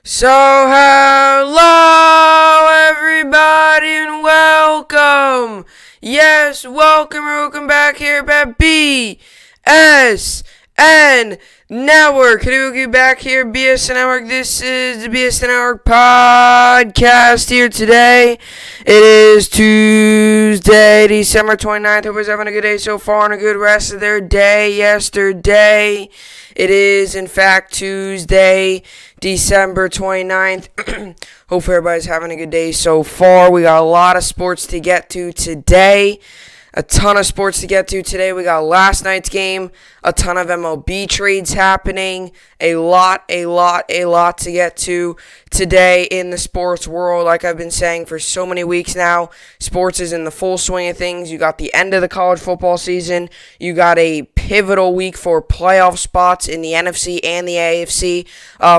So, hello everybody and welcome. Yes, welcome back here at BSN Network. Karaoke back here, BSN Network. This is the BSN Network podcast here today. It is Tuesday, December 29th. Hope everyone's having a good day so far and a good rest of their day yesterday. It is, in fact, Tuesday, December 29th. Hope everybody's having a good day so far. We got a lot of sports to get to today. A ton of sports to get to today. We got last night's game, a ton of MLB trades happening, a lot to get to today in the sports world. Like I've been saying for so many weeks now, sports is in the full swing of things. You got the end of the college football season. You got a pivotal week for playoff spots in the NFC and the AFC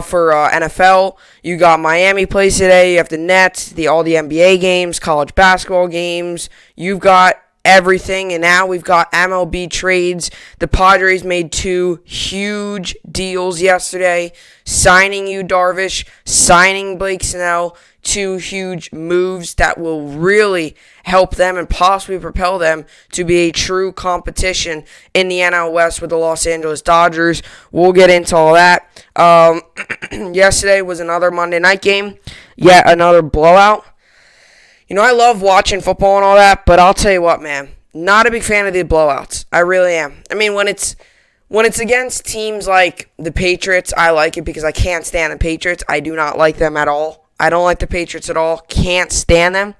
for NFL. You got Miami plays today. You have the Nets, all the NBA games, college basketball games. You've got everything, and now we've got MLB trades. The Padres made two huge deals yesterday, signing Yu Darvish, signing Blake Snell. Two huge moves that will really help them and possibly propel them to be a true competition in the NL West with the Los Angeles Dodgers. We'll get into all that. Yesterday was another Monday night game, yet another blowout. You know, I love watching football and all that, but I'll tell you what, man, not a big fan of the blowouts. I really am. I mean, when it's against teams like the Patriots, I like it because I can't stand the Patriots. I do not like them at all. I don't like the Patriots at all. Can't stand them.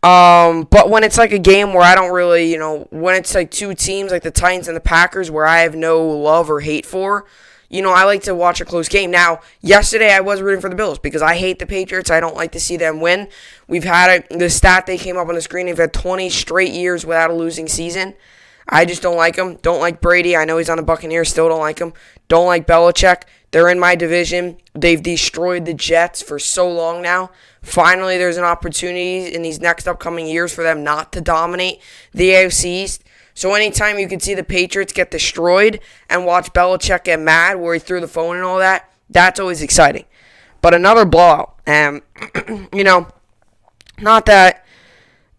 But when it's like a game where I don't really, when it's like two teams like the Titans and the Packers where I have no love or hate for, I like to watch a close game. Now, yesterday I was rooting for the Bills because I hate the Patriots. I don't like to see them win. We've had the stat they came up on the screen. They've had 20 straight years without a losing season. I just don't like them. Don't like Brady. I know he's on the Buccaneers. Still don't like him. Don't like Belichick. They're in my division. They've destroyed the Jets for so long now. Finally, there's an opportunity in these next upcoming years for them not to dominate the AFC East. So anytime you can see the Patriots get destroyed and watch Belichick get mad where he threw the phone and all that, that's always exciting. But another blowout. And, not that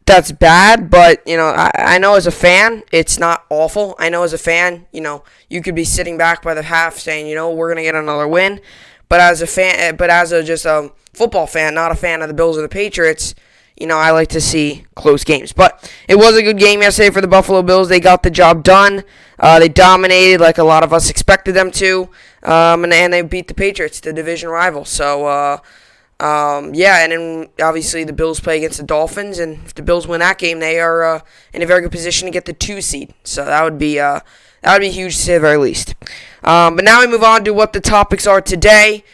that's bad, but, I know as a fan, it's not awful. I know as a fan, you could be sitting back by the half saying, we're going to get another win. But as a just a football fan, not a fan of the Bills or the Patriots, I like to see close games. But it was a good game yesterday for the Buffalo Bills. They got the job done. They dominated like a lot of us expected them to. And they beat the Patriots, the division rival. So, and then obviously the Bills play against the Dolphins. And if the Bills win that game, they are in a very good position to get the 2 seed. So that would be huge to say the very least. But now we move on to what the topics are today.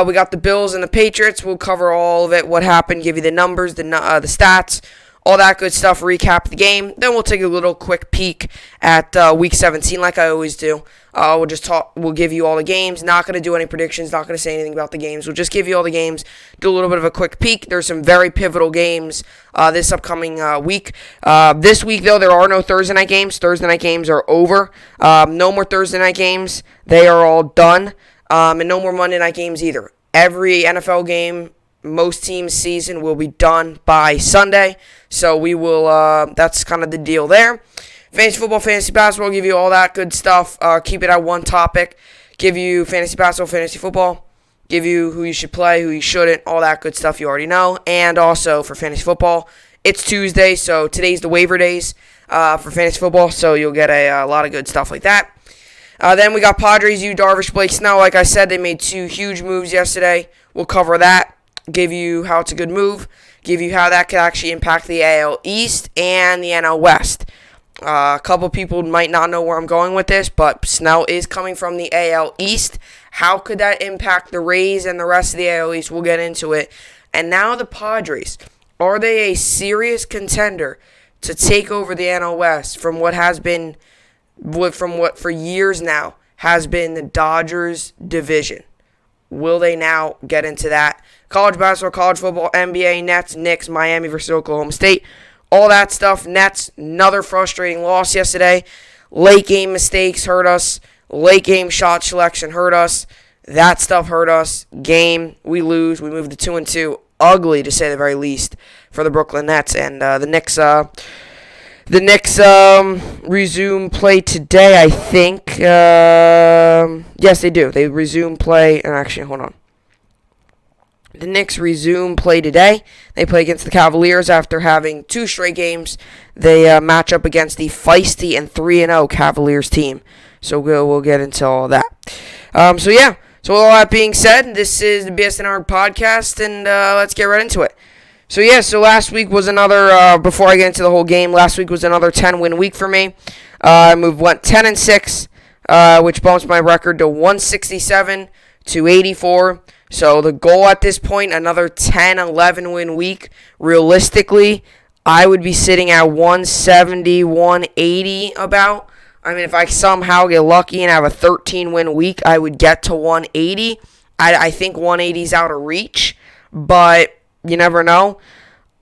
We got the Bills and the Patriots. We'll cover all of it, what happened, give you the numbers, the stats, all that good stuff, recap the game. Then we'll take a little quick peek at Week 17 like I always do. We'll give you all the games. Not going to do any predictions, not going to say anything about the games. We'll just give you all the games, do a little bit of a quick peek. There's some very pivotal games this upcoming week. This week, though, there are no Thursday night games. Thursday night games are over. No more Thursday night games. They are all done. And no more Monday night games either. Every NFL game, most teams' season will be done by Sunday. So we will, that's kind of the deal there. Fantasy football, fantasy basketball, give you all that good stuff. Keep it at one topic. Give you fantasy basketball, fantasy football. Give you who you should play, who you shouldn't, all that good stuff you already know. And also for fantasy football, it's Tuesday, so today's the waiver days for fantasy football. So you'll get a lot of good stuff like that. Then we got Padres, Yu Darvish, Blake Snell. Like I said, they made 2 huge moves yesterday. We'll cover that. Give you how it's a good move. Give you how that could actually impact the AL East and the NL West. A couple people might not know where I'm going with this, but Snell is coming from the AL East. How could that impact the Rays and the rest of the AL East? We'll get into it. And now the Padres. Are they a serious contender to take over the NL West from what for years now has been the Dodgers division? Will they now get into that? College basketball, college football, NBA, Nets, Knicks, Miami versus Oklahoma State. All that stuff. Nets, another frustrating loss yesterday. Late game mistakes hurt us. Late game shot selection hurt us. That stuff hurt us. Game, we lose. We move to 2-2. Ugly, to say the very least, for the Brooklyn Nets. And the Knicks resume play today, I think. Yes, they do. They resume play. And actually, hold on. The Knicks resume play today. They play against the Cavaliers after having 2 straight games. They match up against the feisty and 3-0 Cavaliers team. So we'll get into all that. So with all that being said, this is the BSN podcast, and let's get right into it. So last week was another, before I get into the whole game, last week was another 10-win week for me. I went 10-6, which bumps my record to 167 to 84. So the goal at this point, another 10-11 win week. Realistically, I would be sitting at 170, 180 about. I mean, if I somehow get lucky and have a 13-win week, I would get to 180. I think 180 is out of reach, but you never know.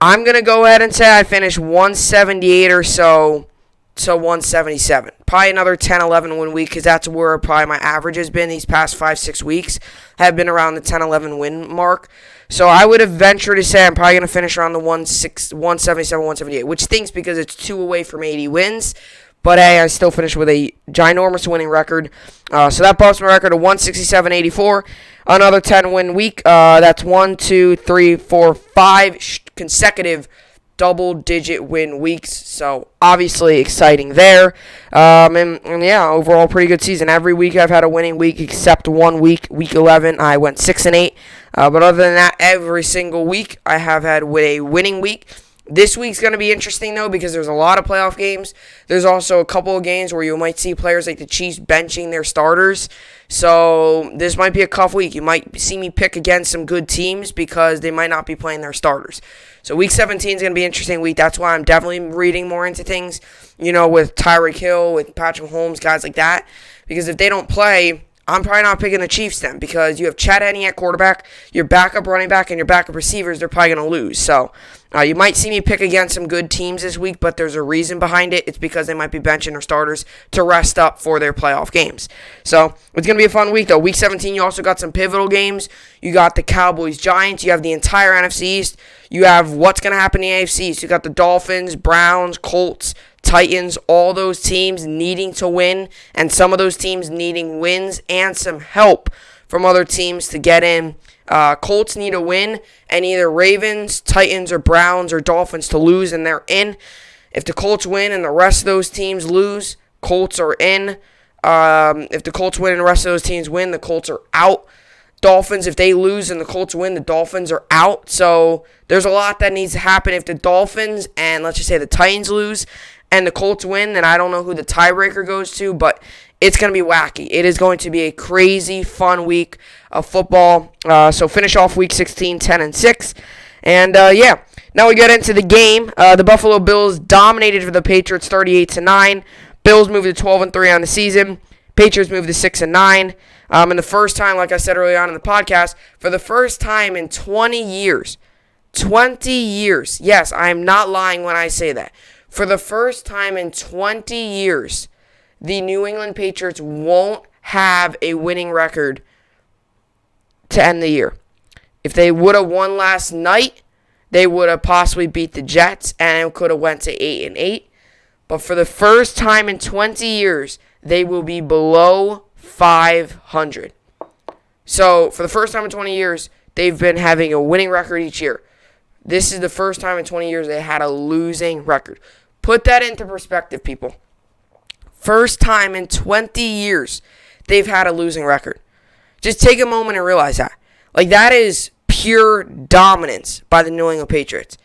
I'm going to go ahead and say I finish 178 or so to 177. Probably another 10-11 win week, because that's where probably my average has been these past 5-6 weeks. Have been around the 10-11 win mark. So I would have ventured to say I'm probably going to finish around the 177, 178, which stinks because it's 2 away from 80 wins. But hey, I still finished with a ginormous winning record. So that bumps my record to 167-84. Another 10-win week. That's 1, 2, 3, 4, 5 consecutive double-digit win weeks. So obviously exciting there. And yeah, overall pretty good season. Every week I've had a winning week except one week, week 11. I went 6-8. But other than that, every single week I have had a winning week. This week's going to be interesting, though, because there's a lot of playoff games. There's also a couple of games where you might see players like the Chiefs benching their starters. So this might be a tough week. You might see me pick against some good teams because they might not be playing their starters. So week 17 is going to be an interesting week. That's why I'm definitely reading more into things, with Tyreek Hill, with Patrick Mahomes, guys like that. Because if they don't play, I'm probably not picking the Chiefs then, because you have Chad Henne at quarterback, your backup running back, and your backup receivers, they're probably going to lose. So you might see me pick against some good teams this week, but there's a reason behind it. It's because they might be benching their starters to rest up for their playoff games. So it's going to be a fun week, though. Week 17, you also got some pivotal games. You got the Cowboys-Giants. You have the entire NFC East. You have what's going to happen in the AFC East. You got the Dolphins, Browns, Colts, Titans, all those teams needing to win, and some of those teams needing wins and some help from other teams to get in. Colts need a win, and either Ravens, Titans, or Browns, or Dolphins to lose, and they're in. If the Colts win and the rest of those teams lose, Colts are in. If the Colts win and the rest of those teams win, the Colts are out. Dolphins, if they lose and the Colts win, the Dolphins are out. So there's a lot that needs to happen. If the Dolphins and let's just say the Titans lose and the Colts win, then I don't know who the tiebreaker goes to, but it's going to be wacky. It is going to be a crazy, fun week of football. So finish off week 16, 10-6. And now we get into the game. The Buffalo Bills dominated for the Patriots 38-9. Bills moved to 12-3 on the season. Patriots moved to 6-9. And the first time, like I said earlier on in the podcast, for the first time in 20 years, yes, I am not lying when I say that. For the first time in 20 years, the New England Patriots won't have a winning record to end the year. If they would have won last night, they would have possibly beat the Jets, and it could have went to 8-8. But for the first time in 20 years, they will be below 500. So, for the first time in 20 years, they've been having a winning record each year. This is the first time in 20 years they had a losing record. Put that into perspective, people. First time in 20 years they've had a losing record. Just take a moment and realize that. That is pure dominance by the New England Patriots.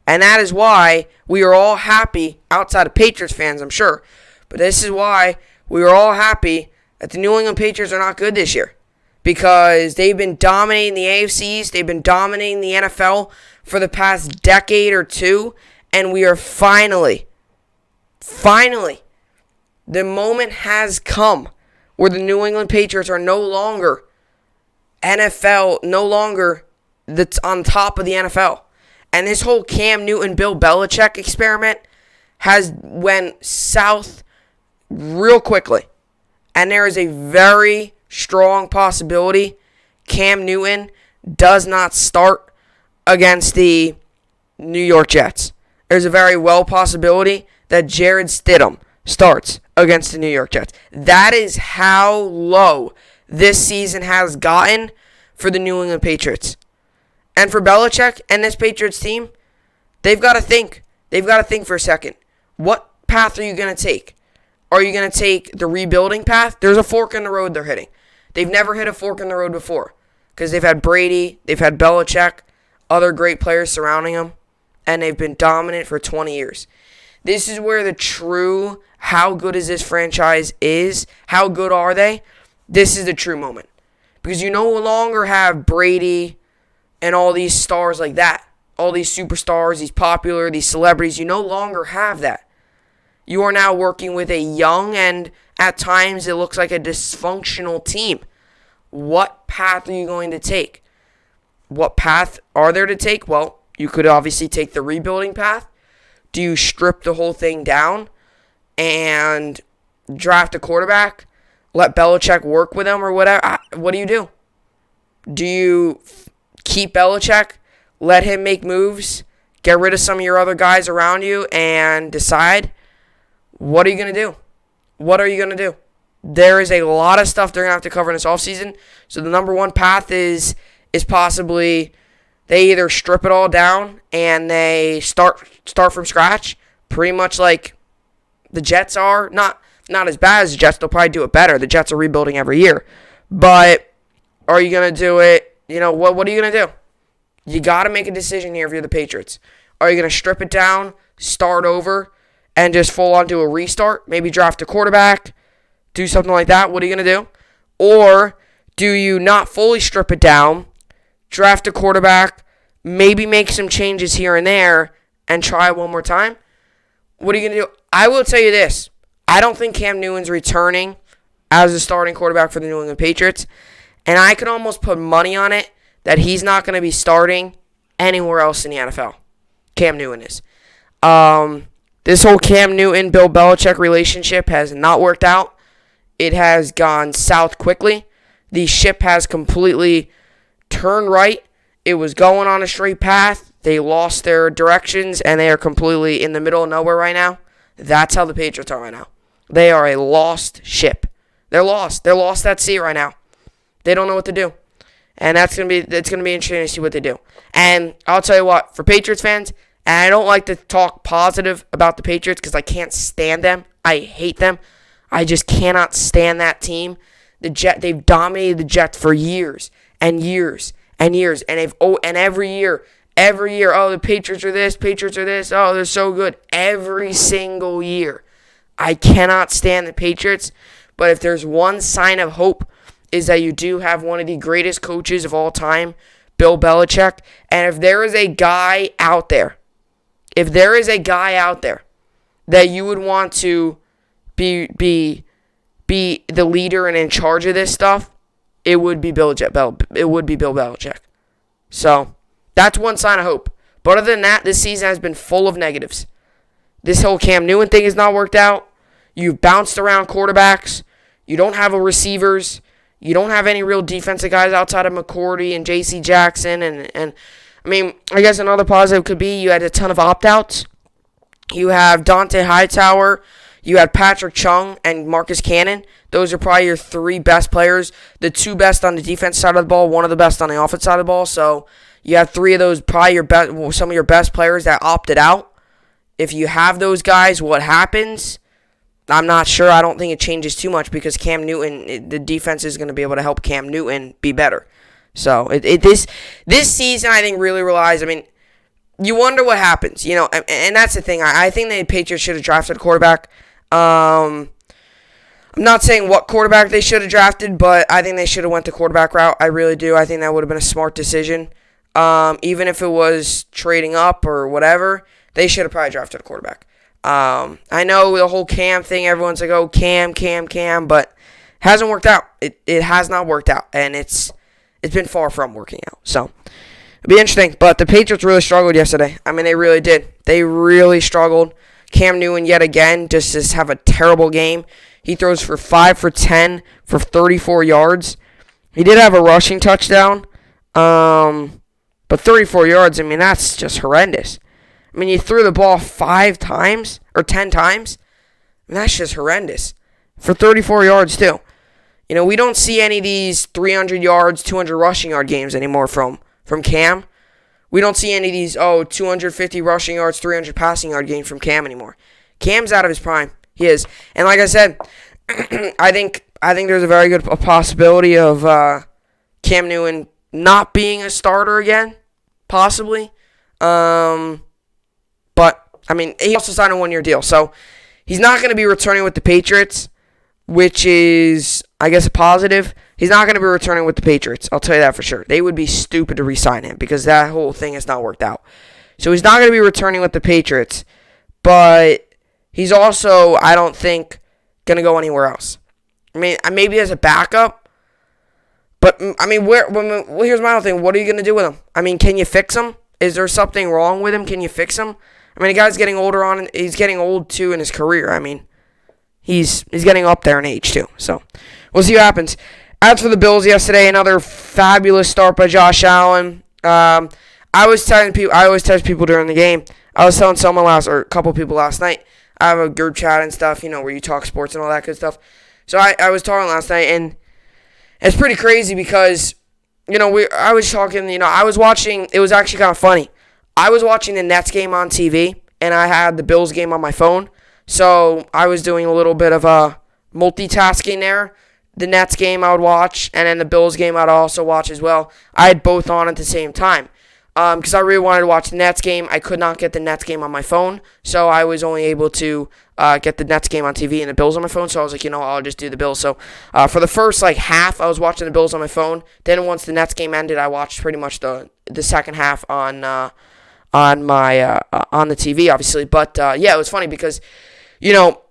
And that is why we are all happy, outside of Patriots fans, I'm sure. But this is why we are all happy that the New England Patriots are not good this year. Because they've been dominating the AFC East. They've been dominating the NFL for the past decade or two. And we are finally, the moment has come where the New England Patriots are no longer that's on top of the NFL. And this whole Cam Newton, Bill Belichick experiment has went south real quickly. And there is a very, strong possibility Cam Newton does not start against the New York Jets. There's a very well possibility that Jared Stidham starts against the New York Jets. That is how low this season has gotten for the New England Patriots. And for Belichick and this Patriots team, they've got to think. They've got to think for a second. What path are you going to take? Are you going to take the rebuilding path? There's a fork in the road they're hitting. They've never hit a fork in the road before because they've had Brady, they've had Belichick, other great players surrounding them, and they've been dominant for 20 years. This is where the true how good is this franchise is. How good are they? This is the true moment. Because you no longer have Brady and all these stars like that. All these superstars, these popular, these celebrities. You no longer have that. You are now working with a young and at times it looks like a dysfunctional team. What path are you going to take? What path are there to take? Well, you could obviously take the rebuilding path. Do you strip the whole thing down and draft a quarterback? Let Belichick work with him or whatever? What do you do? Do you keep Belichick, let him make moves, get rid of some of your other guys around you, and decide? What are you going to do? What are you going to do? There is a lot of stuff they're going to have to cover in this offseason. So the number one path is possibly they either strip it all down and they start from scratch, pretty much like the Jets are. Not as bad as the Jets. They'll probably do it better. The Jets are rebuilding every year. But are you going to do it? What are you going to do? You got to make a decision here if you're the Patriots. Are you going to strip it down, start over, and just full on do a restart? Maybe draft a quarterback, do something like that. What are you going to do? Or do you not fully strip it down, draft a quarterback, maybe make some changes here and there, and try one more time? What are you going to do? I will tell you this. I don't think Cam Newton's returning as a starting quarterback for the New England Patriots. And I could almost put money on it that he's not going to be starting anywhere else in the NFL. Cam Newton is. This whole Cam Newton-Bill Belichick relationship has not worked out. It has gone south quickly. The ship has completely turned right. It was going on a straight path. They lost their directions, and they are completely in the middle of nowhere right now. That's how the Patriots are right now. They are a lost ship. They're lost. They're lost at sea right now. They don't know what to do. And it's gonna be interesting to see what they do. And I'll tell you what, for Patriots fans, and I don't like to talk positive about the Patriots because I can't stand them. I hate them. I just cannot stand that team. They've dominated the Jets for years and years and years. And every year, oh, the Patriots are this, oh, they're so good. Every single year. I cannot stand the Patriots. But if there's one sign of hope, is that you do have one of the greatest coaches of all time, Bill Belichick. And if there is a guy out there that you would want to be the leader and in charge of this stuff, it would be Bill Belichick. So that's one sign of hope. But other than that, this season has been full of negatives. This whole Cam Newton thing has not worked out. You've bounced around quarterbacks. You don't have receivers. You don't have any real defensive guys outside of McCourty and J.C. Jackson. And I mean, I guess another positive could be you had a ton of opt-outs. You have Dante Hightower. You had Patrick Chung and Marcus Cannon. Those are probably your three best players. The two best on the defense side of the ball, one of the best on the offense side of the ball. So you have three of those, probably some of your best players that opted out. If you have those guys, what happens? I'm not sure. I don't think it changes too much because Cam Newton, the defense is going to be able to help Cam Newton be better. So this season, I think, really relies. I mean, you wonder what happens, and that's the thing. I think the Patriots should have drafted a quarterback. I'm not saying what quarterback they should have drafted, but I think they should have went the quarterback route. I really do. I think that would have been a smart decision. Even if it was trading up or whatever, they should have probably drafted a quarterback. I know the whole Cam thing, everyone's like, oh, Cam, but it hasn't worked out. It has not worked out, and it's been far from working out. So it'll be interesting, but the Patriots really struggled yesterday. I mean, they really did. They really struggled. Cam Newton, yet again, just have a terrible game. He throws for 5 for 10 for 34 yards. He did have a rushing touchdown. But 34 yards, I mean, that's just horrendous. I mean, you threw the ball 5 times or 10 times. I mean, that's just horrendous. For 34 yards, too. You know, we don't see any of these 300 yards, 200 rushing yard games anymore from Cam. We don't see any of these, 250 rushing yards, 300 passing yard games from Cam anymore. Cam's out of his prime. He is. And like I said, I think there's a very good possibility of Cam Newton not being a starter again, possibly. But, I mean, he also signed a 1-year deal. So, he's not going to be returning with the Patriots, which is, I guess, a positive. He's not going to be returning with the Patriots. I'll tell you that for sure. They would be stupid to re-sign him because that whole thing has not worked out. So, he's not going to be returning with the Patriots. But he's also, I don't think, going to go anywhere else. I mean, maybe as a backup. But, I mean, here's my other thing. What are you going to do with him? I mean, can you fix him? Is there something wrong with him? Can you fix him? I mean, the guy's getting older on. He's getting old, too, in his career. I mean, he's getting up there in age, too. So, we'll see what happens. As for the Bills yesterday, another fabulous start by Josh Allen. I always tell people during the game. I was telling a couple people last night. I have a group chat and stuff, you know, where you talk sports and all that good stuff. So, I was talking last night, and it's pretty crazy because, you know, I was talking, you know, I was watching, it was actually kind of funny. I was watching the Nets game on TV, and I had the Bills game on my phone. So, I was doing a little bit of multitasking there. The Nets game I would watch, and then the Bills game I'd also watch as well. I had both on at the same time. Because I really wanted to watch the Nets game. I could not get the Nets game on my phone, so I was only able to get the Nets game on TV and the Bills on my phone. So I was like, you know, I'll just do the Bills. So for the first half, I was watching the Bills on my phone. Then once the Nets game ended, I watched pretty much the second half on the TV, obviously. But yeah, it was funny because no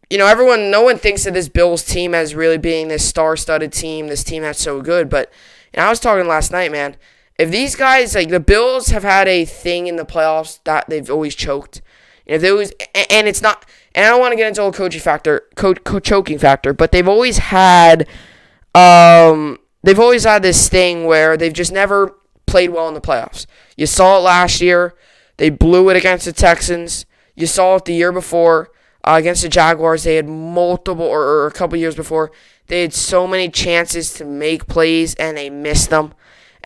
one thinks of this Bills team as really being this star-studded team, this team that's so good. But I was talking last night, man. If these guys, the Bills have had a thing in the playoffs that they've always choked. If they always, and it's not, and I don't want to get into a choking factor, but they've always had this thing where they've just never played well in the playoffs. You saw it last year. They blew it against the Texans. You saw it the year before against the Jaguars. They had multiple, or a couple years before, they had so many chances to make plays, and they missed them.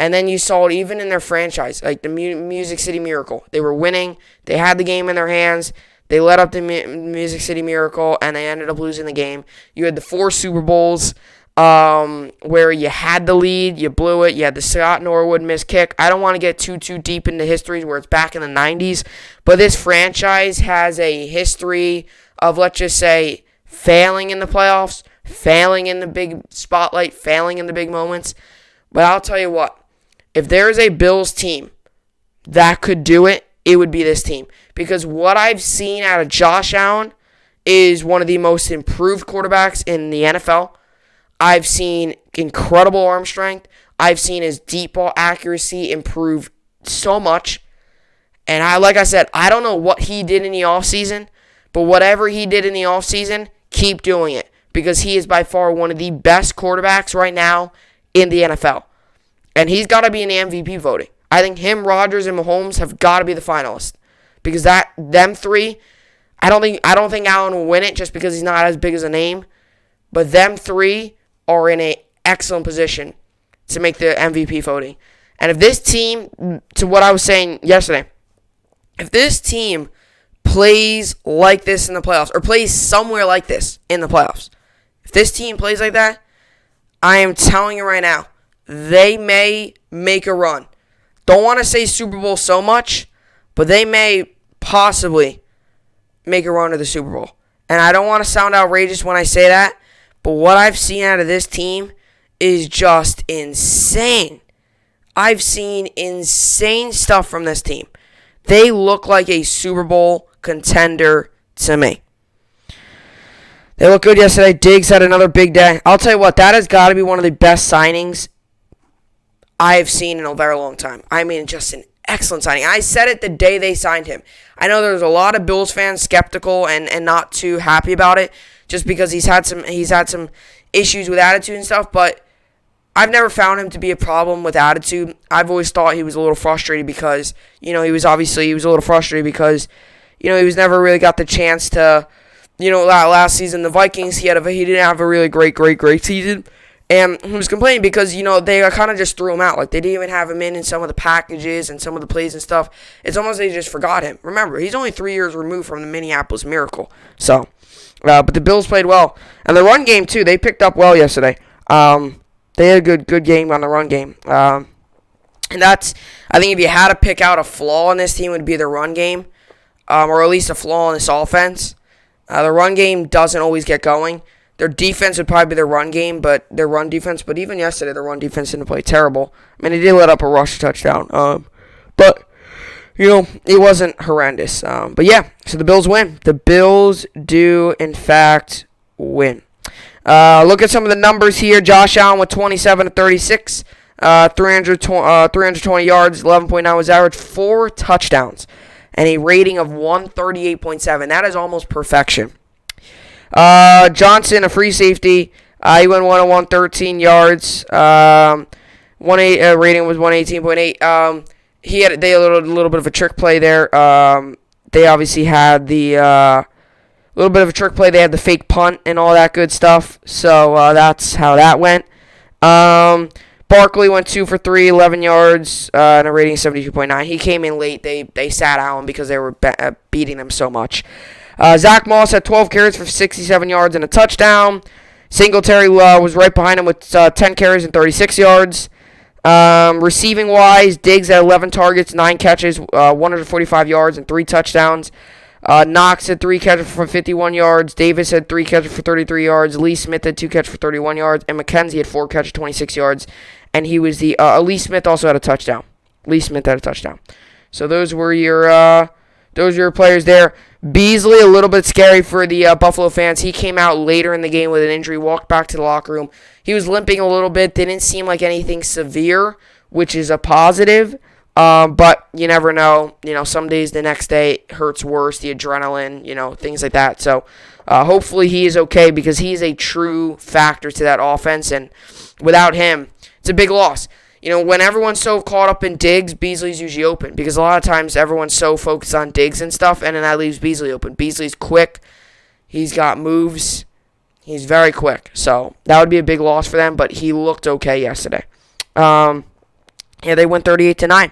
And then you saw it even in their franchise, like the Music City Miracle. They were winning. They had the game in their hands. They let up the Music City Miracle, and they ended up losing the game. You had the 4 Super Bowls where you had the lead, you blew it. You had the Scott Norwood missed kick. I don't want to get too deep into history where it's back in the 90s, but this franchise has a history of, let's just say, failing in the playoffs, failing in the big spotlight, failing in the big moments. But I'll tell you what. If there is a Bills team that could do it, it would be this team. Because what I've seen out of Josh Allen is one of the most improved quarterbacks in the NFL. I've seen incredible arm strength. I've seen his deep ball accuracy improve so much. And like I said, I don't know what he did in the offseason, but whatever he did in the offseason, keep doing it. Because he is by far one of the best quarterbacks right now in the NFL. And he's got to be in the MVP voting. I think him, Rodgers, and Mahomes have got to be the finalists. Because them three, I don't think Allen will win it just because he's not as big as a name. But them three are in an excellent position to make the MVP voting. And if this team, to what I was saying yesterday, if this team plays like this in the playoffs, or plays somewhere like this in the playoffs, if this team plays like that, I am telling you right now, they may make a run. Don't want to say Super Bowl so much, but they may possibly make a run to the Super Bowl. And I don't want to sound outrageous when I say that, but what I've seen out of this team is just insane. I've seen insane stuff from this team. They look like a Super Bowl contender to me. They look good yesterday. Diggs had another big day. I'll tell you what, that has got to be one of the best signings I have seen in a very long time. I mean, just an excellent signing. I said it the day they signed him. I know there's a lot of Bills fans skeptical and not too happy about it, just because he's had some issues with attitude and stuff, but I've never found him to be a problem with attitude. I've always thought he was a little frustrated because, he was a little frustrated because, he was never really got the chance to, last season, the Vikings, he didn't have a really great season. And he was complaining because, they kind of just threw him out. Like, they didn't even have him in some of the packages and some of the plays and stuff. It's almost they just forgot him. Remember, he's only 3 years removed from the Minneapolis Miracle. So, but the Bills played well. And the run game, too, they picked up well yesterday. They had a good game on the run game. And that's, I think if you had to pick out a flaw in this team, it would be the run game. Or at least a flaw in this offense. The run game doesn't always get going. Their defense would probably be their run game, but their run defense. But even yesterday, their run defense didn't play terrible. I mean, they did let up a rush touchdown. But, it wasn't horrendous. But yeah, so the Bills win. The Bills do, in fact, win. Look at some of the numbers here. Josh Allen with 27 to 36, 320 yards, 11.9 was average, 4 touchdowns, and a rating of 138.7. That is almost perfection. Johnson, a free safety. He went 101, 13 yards. Rating was 118.8. They had a little bit of a trick play there. They obviously had the little bit of a trick play. They had the fake punt and all that good stuff. So that's how that went. Barkley went 2 for 3, 11 yards, and a rating of 72.9. He came in late. They sat Allen because they were beating them so much. Zach Moss had 12 carries for 67 yards and a touchdown. Singletary was right behind him with 10 carries and 36 yards. Receiving-wise, Diggs had 11 targets, 9 catches, 145 yards, and 3 touchdowns. Knox had 3 catches for 51 yards. Davis had 3 catches for 33 yards. Lee Smith had 2 catches for 31 yards. And McKenzie had 4 catches, 26 yards. And he was the Lee Smith also had a touchdown. So those were your players there. Beasley, a little bit scary for the Buffalo fans. He came out later in the game with an injury, walked back to the locker room. He was limping a little bit. Didn't seem like anything severe, which is a positive. But you never know. Some days the next day hurts worse, the adrenaline, things like that. So hopefully he is okay because he is a true factor to that offense. And without him, it's a big loss. When everyone's so caught up in Diggs, Beasley's usually open. Because a lot of times everyone's so focused on Diggs and stuff, and then that leaves Beasley open. Beasley's quick. He's got moves. He's very quick. So that would be a big loss for them, but he looked okay yesterday. They went 38-9.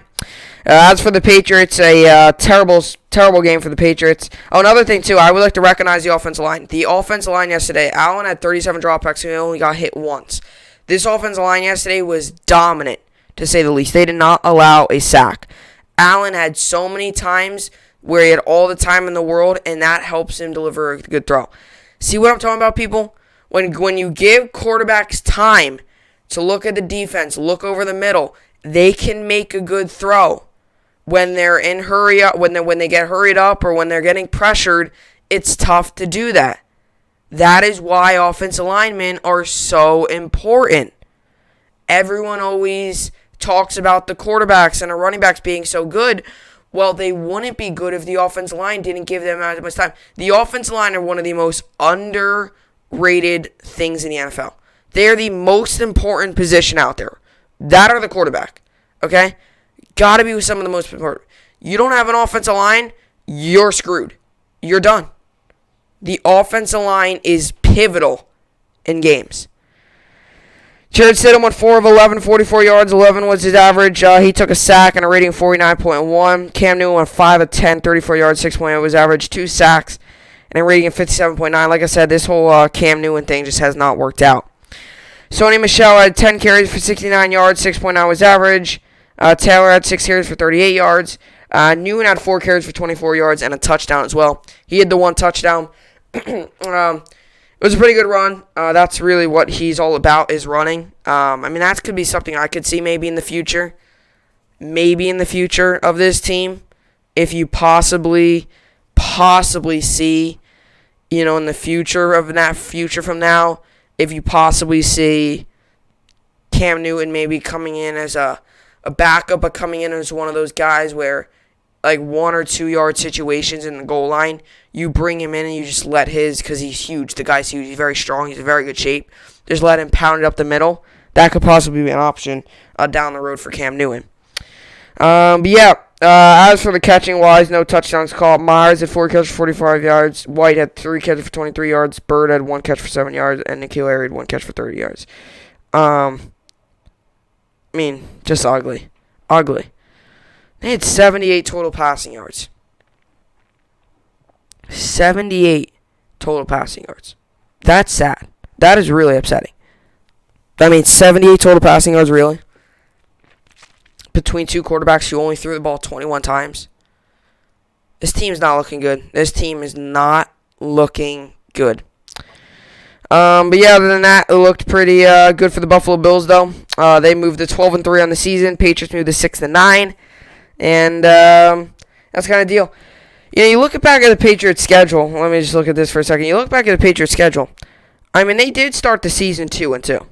As for the Patriots, a terrible game for the Patriots. Oh, another thing, too, I would like to recognize the offensive line. The offensive line yesterday, Allen had 37 dropbacks, and he only got hit once. This offensive line yesterday was dominant, to say the least. They did not allow a sack. Allen had so many times where he had all the time in the world, and that helps him deliver a good throw. See what I'm talking about, people? When you give quarterbacks time to look at the defense, look over the middle, they can make a good throw. When they're in hurry up, when they get hurried up, or when they're getting pressured, it's tough to do that. That is why offensive linemen are so important. Everyone always talks about the quarterbacks and the running backs being so good. Well, they wouldn't be good if the offensive line didn't give them as much time. The offensive line are one of the most underrated things in the NFL. They are the most important position out there. That or the quarterback. Okay? Got to be some of the most important. You don't have an offensive line, you're screwed. You're done. The offensive line is pivotal in games. Jared Stidham went 4 of 11, 44 yards, 11 was his average. He took a sack and a rating of 49.1. Cam Newton went 5 of 10, 34 yards, 6.8 was average, 2 sacks, and a rating of 57.9. Like I said, this whole Cam Newton thing just has not worked out. Sony Michel had 10 carries for 69 yards, 6.9 was average. Taylor had 6 carries for 38 yards. Newton had 4 carries for 24 yards and a touchdown as well. He had the 1 touchdown. It was a pretty good run. That's really what he's all about, is running. That could be something I could see maybe in the future. Maybe in the future of this team. If you possibly see, in the future of that future from now, if you possibly see Cam Newton maybe coming in as a a backup, but coming in as one of those guys where, like, 1 or 2 yard situations in the goal line, you bring him in and you just let because he's huge. The guy's huge. He's very strong. He's in very good shape. Just let him pound it up the middle. That could possibly be an option down the road for Cam Newton. But yeah, as for the catching wise, no touchdowns called. Myers had 4 catches for 45 yards. White had 3 catches for 23 yards. Bird had 1 catch for 7 yards. And N'Keal Harry had 1 catch for 30 yards. Just ugly. Ugly. They had 78 total passing yards. 78 total passing yards. That's sad. That is really upsetting. 78 total passing yards, really? Between 2 quarterbacks who only threw the ball 21 times. This team's not looking good. This team is not looking good. But yeah, other than that, it looked pretty good for the Buffalo Bills, though. They moved to 12-3 on the season. Patriots moved to 6-9. And that's kind of deal. You look back at the Patriots' schedule. Let me just look at this for a second. You look back at the Patriots' schedule. They did start the season 2-2.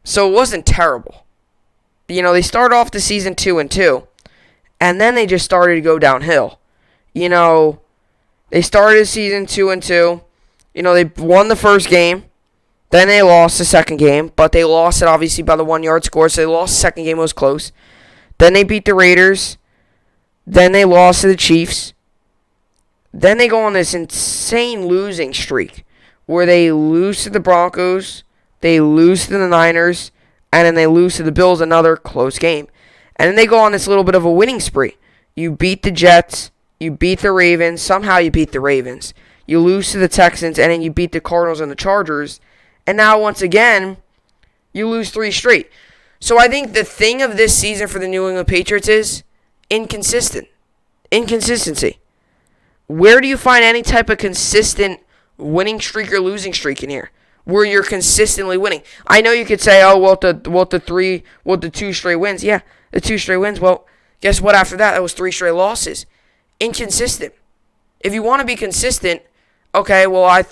So it wasn't terrible. They started off the season 2-2. And then they just started to go downhill. They started the season 2-2. They won the first game. Then they lost the second game. But they lost it, obviously, by the 1-yard score. So they lost the second game. It was close. Then they beat the Raiders. Then they lost to the Chiefs. Then they go on this insane losing streak where they lose to the Broncos, they lose to the Niners, and then they lose to the Bills, another close game. And then they go on this little bit of a winning spree. You beat the Jets, you beat the Ravens, somehow you beat the Ravens. You lose to the Texans, and then you beat the Cardinals and the Chargers. And now, once again, you lose 3 straight. So I think the thing of this season for the New England Patriots is inconsistency. Where do you find any type of consistent winning streak or losing streak in here where you're consistently winning? I know you could say, the 2 straight wins. Yeah, the 2 straight wins. Well, guess what? After that was 3 straight losses. Inconsistent. If you want to be consistent, okay, well, I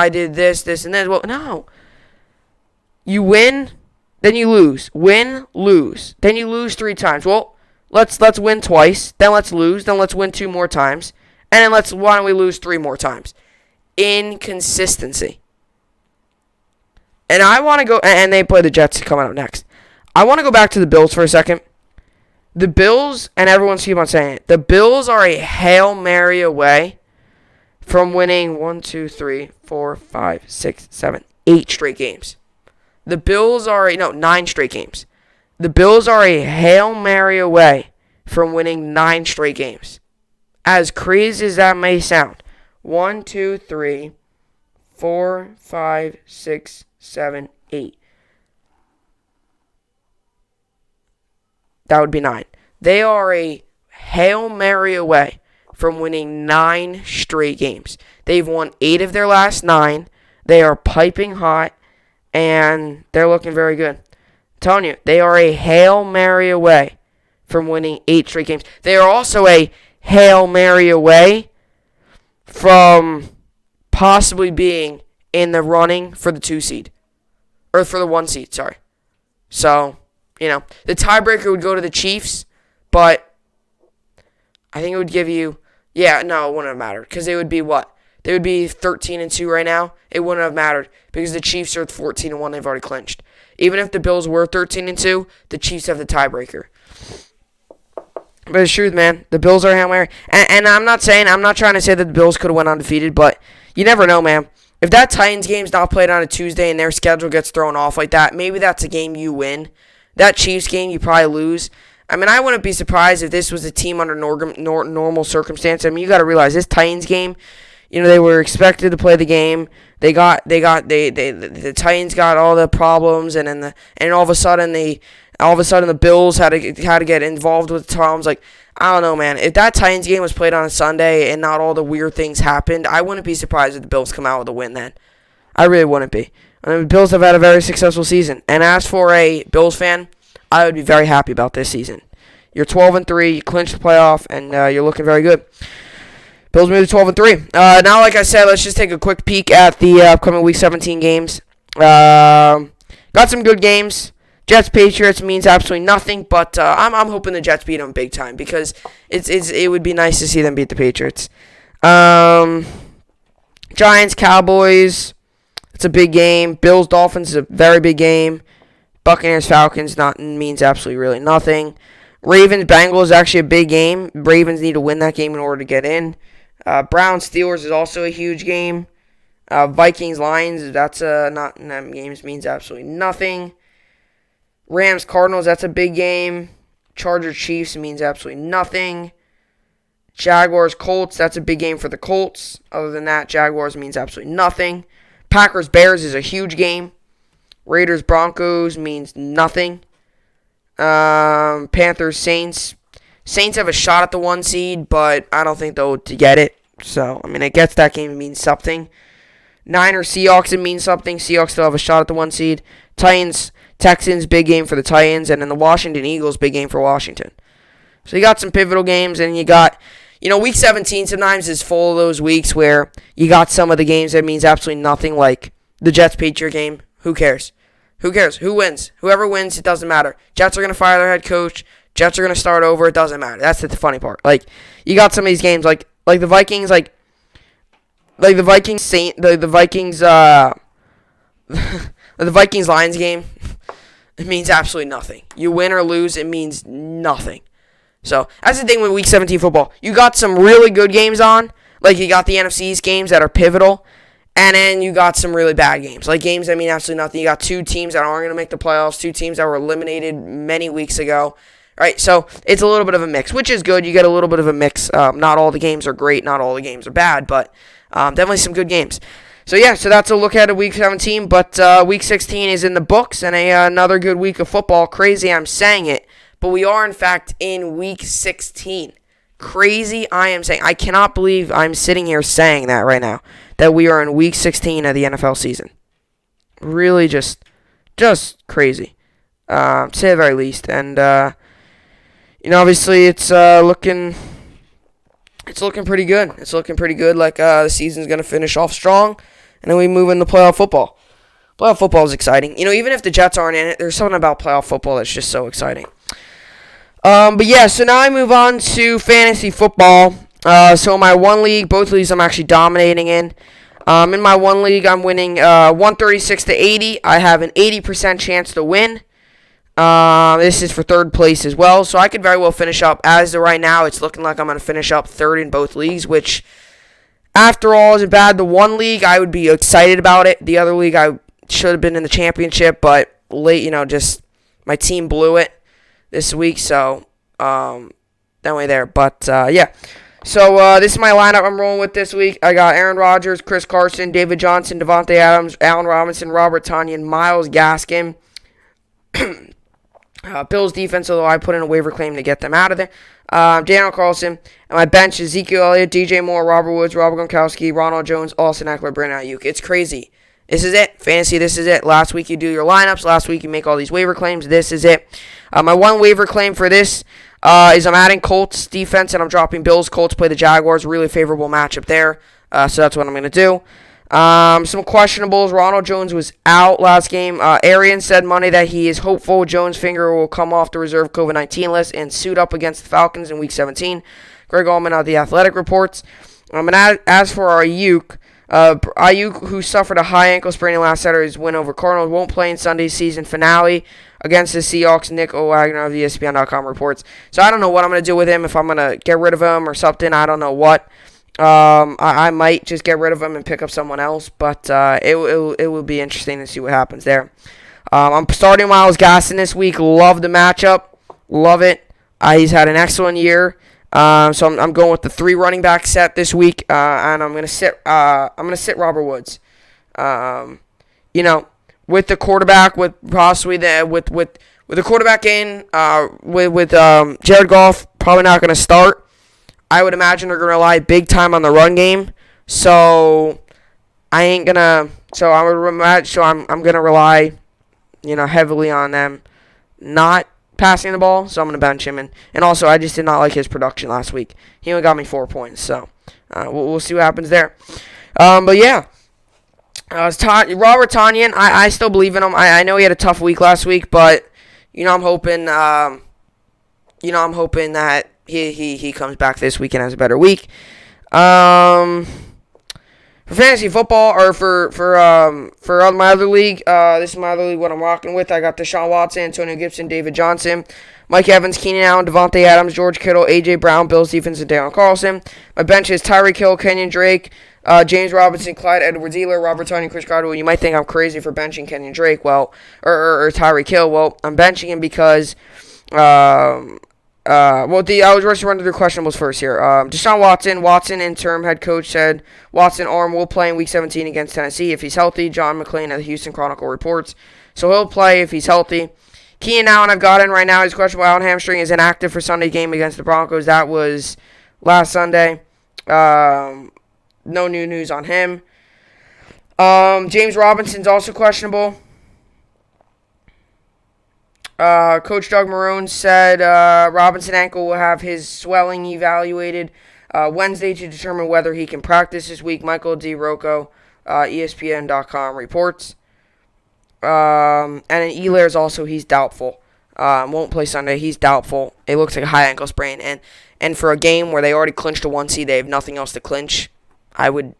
did this, and this. Well, no. You win, then you lose. Win, lose. Then you lose 3 times. Well, let's win twice. Then let's lose. Then let's win 2 more times. And then why don't we lose 3 more times? Inconsistency. And I want to go, and they play the Jets coming up next. I want to go back to the Bills for a second. The Bills, and everyone's keep on saying it, the Bills are a Hail Mary away from winning 1, 2, 3, 4, 5, 6, 7, 8 straight games. The Bills are 9 straight games. The Bills are a Hail Mary away from winning 9 straight games. As crazy as that may sound. 1, 2, 3, 4, 5, 6, 7, 8. That would be 9. They are a Hail Mary away from winning 9 straight games. They've won 8 of their last 9. They are piping hot, and they're looking very good. I'm telling you, they are a Hail Mary away from winning 8 straight games. They are also a Hail Mary away from possibly being in the running for the 2 seed. Or for the 1 seed, sorry. So, the tiebreaker would go to the Chiefs, but I think it would give you, it wouldn't have mattered. Because they would be what? They would be 13-2 right now. It wouldn't have mattered because the Chiefs are 14-1. They've already clinched. Even if the Bills were 13-2, the Chiefs have the tiebreaker. But it's truth, man. The Bills are Hail Mary. And I'm not trying to say that the Bills could have went undefeated, but you never know, man. If that Titans game's not played on a Tuesday and their schedule gets thrown off like that, maybe that's a game you win. That Chiefs game, you probably lose. I wouldn't be surprised if this was a team under normal circumstance. You got to realize this Titans game, they were expected to play the game. The Titans got all the problems, and all of a sudden the Bills had to get involved with the problems. Like, I don't know, man. If that Titans game was played on a Sunday and not all the weird things happened, I wouldn't be surprised if the Bills come out with a win then. I really wouldn't be. The Bills have had a very successful season. And as for a Bills fan, I would be very happy about this season. You're 12-3, you clinched the playoff, and you're looking very good. Bills moved to 12-3. Now, like I said, let's just take a quick peek at the upcoming Week 17 games. Got some good games. Jets Patriots means absolutely nothing, but I'm hoping the Jets beat them big time because it would be nice to see them beat the Patriots. Giants Cowboys, it's a big game. Bills Dolphins is a very big game. Buccaneers Falcons means absolutely really nothing. Ravens Bengals is actually a big game. Ravens need to win that game in order to get in. Browns Steelers is also a huge game. Vikings Lions, that games means absolutely nothing. Rams Cardinals, that's a big game. Chargers Chiefs means absolutely nothing. Jaguars Colts, that's a big game for the Colts. Other than that, Jaguars means absolutely nothing. Packers Bears is a huge game. Raiders Broncos means nothing. Panthers Saints. Saints have a shot at the 1 seed, but I don't think they'll get it. So, it gets that game, it means something. Niners Seahawks, it means something. Seahawks still have a shot at the 1 seed. Titans Texans, big game for the Titans. And then the Washington Eagles, big game for Washington. So you got some pivotal games, and you got, Week 17 sometimes is full of those weeks where you got some of the games that means absolutely nothing, like the Jets-Patriot game. Who cares? Who cares? Who wins? Whoever wins, it doesn't matter. Jets are going to fire their head coach. Jets are going to start over. It doesn't matter. That's the funny part. You got some of these games, like the Vikings, the Vikings Lions game. It means absolutely nothing. You win or lose, it means nothing. So, that's the thing with Week 17 football. You got some really good games on. You got the NFC East games that are pivotal. And then you got some really bad games. Games that mean absolutely nothing. You got 2 teams that aren't going to make the playoffs. 2 teams that were eliminated many weeks ago. Right? So, it's a little bit of a mix, which is good. You get a little bit of a mix. Not all the games are great. Not all the games are bad. But definitely some good games. So, yeah. So, that's a look at Week 17. But Week 16 is in the books. And another good week of football. Crazy I'm saying it. But we are, in fact, in Week 16. Crazy I am saying. I cannot believe I'm sitting here saying that right now. That we are in Week 16 of the NFL season. Really just crazy. To say the very least. And, obviously it's looking pretty good. It's looking pretty good. The season's going to finish off strong. And then we move into playoff football. Playoff football is exciting. Even if the Jets aren't in it, there's something about playoff football that's just so exciting. But yeah, so now I move on to fantasy football. So in my one league, both leagues I'm actually dominating in. In my one league, I'm winning 136 to 80. I have an 80% chance to win. This is for third place as well, so I could very well finish up. As of right now, it's looking like I'm going to finish up third in both leagues, which, after all, isn't bad. The one league, I would be excited about it. The other league, I should have been in the championship, but late, just my team blew it this week, so that way there. But yeah, so this is my lineup I'm rolling with this week. I got Aaron Rodgers, Chris Carson, David Johnson, Devontae Adams, Allen Robinson, Robert Tonyan, Myles Gaskin. Bills defense, although I put in a waiver claim to get them out of there. Daniel Carlson. And my bench is Ezekiel Elliott, DJ Moore, Robert Woods, Robert Gronkowski, Ronald Jones, Austin Eckler, Brandon Ayuk. It's crazy. This is it. Fantasy, this is it. Last week you do your lineups. Last week you make all these waiver claims. This is it. My one waiver claim for this is I'm adding Colts defense and I'm dropping Bills. Colts play the Jaguars. Really favorable matchup there. So that's what I'm going to do. Some questionables. Ronald Jones was out last game. Arian said Monday that he is hopeful Jones' finger will come off the reserve COVID-19 list and suit up against the Falcons in Week 17. Greg Allman of The Athletic reports. And as for Ayuk, who suffered a high ankle sprain in last Saturday's win over Cardinals, won't play in Sunday's season finale against the Seahawks. Nick O'Wagner of ESPN.com reports. So I don't know what I'm going to do with him, if I'm going to get rid of him or something. I don't know what. I might just get rid of him and pick up someone else, but it will be interesting to see what happens there. I'm starting Myles Gaskin this week. Love the matchup. Love it. He's had an excellent year. So I'm going with the 3 running back set this week, and I'm gonna sit Robert Woods. With the quarterback, with the quarterback in, with Jared Goff probably not gonna start. I would imagine they're gonna rely big time on the run game. So I'm gonna rely, heavily on them not passing the ball, so I'm going to bench him. And also, I just did not like his production last week. He only got me 4 points, so we'll see what happens there. But yeah, Robert Tonyan, I still believe in him. I know he had a tough week last week, but I'm hoping that he comes back this week and has a better week. For fantasy football, or for my other league, this is my other league, what I'm rocking with. I got Deshaun Watson, Antonio Gibson, David Johnson, Mike Evans, Keenan Allen, Devontae Adams, George Kittle, A.J. Brown, Bills defense, and Daniel Carlson. My bench is Tyreek Hill, Kenyon Drake, James Robinson, Clyde Edwards-Helaire, Robert Tonyan, Chris Godwin. You might think I'm crazy for benching Kenyon Drake, or Tyreek Hill. Well, I'm benching him because I was just running through questionables first here. Deshaun Watson interim head coach said Watson arm will play in Week 17 against Tennessee if he's healthy. John McClain of the Houston Chronicle reports. So he'll play if he's healthy. Keenan Allen, I've got in right now. His questionable out hamstring is inactive for Sunday game against the Broncos. That was last Sunday. No new news on him. James Robinson's also questionable. Coach Doug Marrone said Robinson ankle will have his swelling evaluated Wednesday to determine whether he can practice this week. Michael D. Rocco, ESPN.com reports. And then Elaire's also, he's doubtful. Won't play Sunday. He's doubtful. It looks like a high ankle sprain. And for a game where they already clinched a 1 seed, they have nothing else to clinch. I would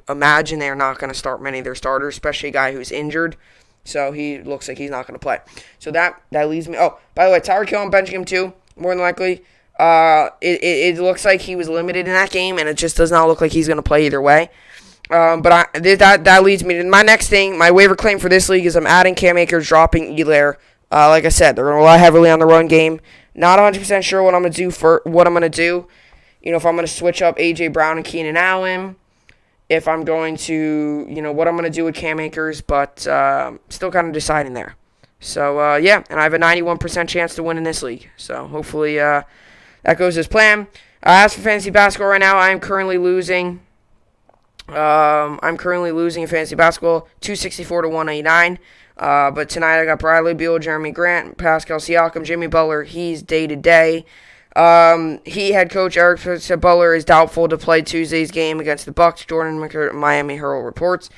imagine they're not going to start many of their starters, especially a guy who's injured. So he looks like he's not going to play. So that leaves me. Oh, by the way, Tyreek Hill, I'm benching him too, more than likely. It looks like he was limited in that game, and it just does not look like he's going to play either way. But that leads me to my next thing. My waiver claim for this league is I'm adding Cam Akers, dropping Helaire. Like I said, they're going to rely heavily on the run game. Not 100% sure what I'm going to do. If I'm going to switch up A.J. Brown and Keenan Allen. If I'm going to, what I'm going to do with Cam Akers, but still kind of deciding there. So, and I have a 91% chance to win in this league. So, hopefully that goes as planned. As for fantasy basketball right now, I am currently losing. In fantasy basketball, 264 to 189. But tonight I got Bradley Beal, Jeremy Grant, Pascal Siakam, Jimmy Butler. He's day-to-day. Head coach Eric Butler is doubtful to play Tuesday's game against the Bucks. Jordan McCur- Miami Herald reports.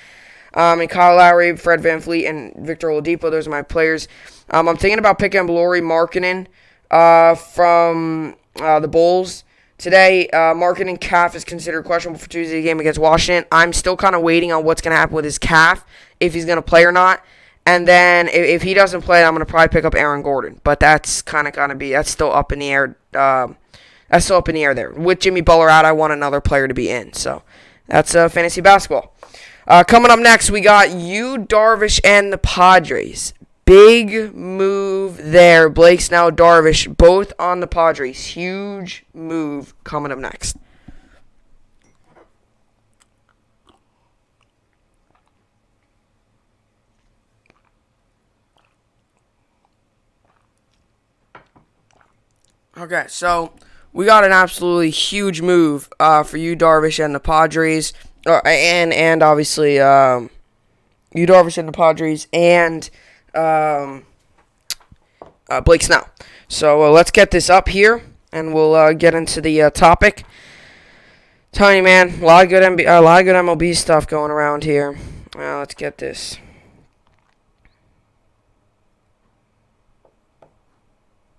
And Kyle Lowry, Fred VanVleet, and Victor Oladipo, those are my players. I'm thinking about picking up Lauri Markkanen from the Bulls today. Markkanen calf is considered questionable for Tuesday's game against Washington. I'm still kind of waiting on what's going to happen with his calf, if he's going to play or not. And then if he doesn't play, I'm going to probably pick up Aaron Gordon. But that's kind of going to be, that's still up in the air. That's still up in the air there. With Jimmy Butler out, I want another player to be in. So that's fantasy basketball. Coming up next, we got Yu Darvish and the Padres. Big move there. Blake Snell, Darvish, both on the Padres. Huge move coming up next. Okay, so we got an absolutely huge move for Yu Darvish and the Padres, and obviously Yu Darvish and the Padres and Blake Snell. So let's get this up here, and we'll get into the topic. Telling you, man, a lot of good MLB stuff going around here. Let's get this.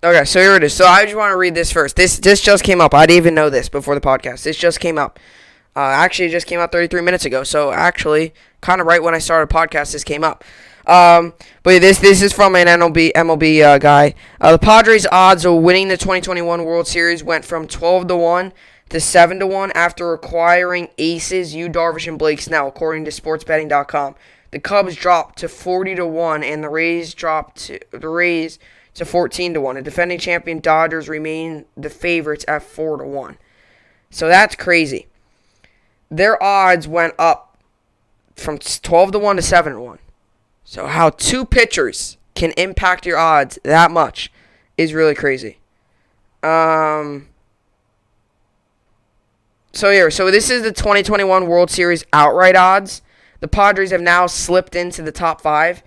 Okay, so here it is. So I just want to read this first. This just came up. I didn't even know this before the podcast. This just came up. Actually, it just came out 33 minutes ago. So actually, kind of right when I started a podcast, this came up. But this is from an MLB guy. The Padres' odds of winning the 2021 World Series went from 12-1 to 7-1 after acquiring aces Yu Darvish and Blake Snell, according to SportsBetting.com. The Cubs dropped to 40-1, and the Rays dropped to 14-1. The defending champion Dodgers remain the favorites at 4-1. So that's crazy. Their odds went up from 12-1 to 7-1. So how two pitchers can impact your odds that much is really crazy. So this is the 2021 World Series outright odds. The Padres have now slipped into the top 5.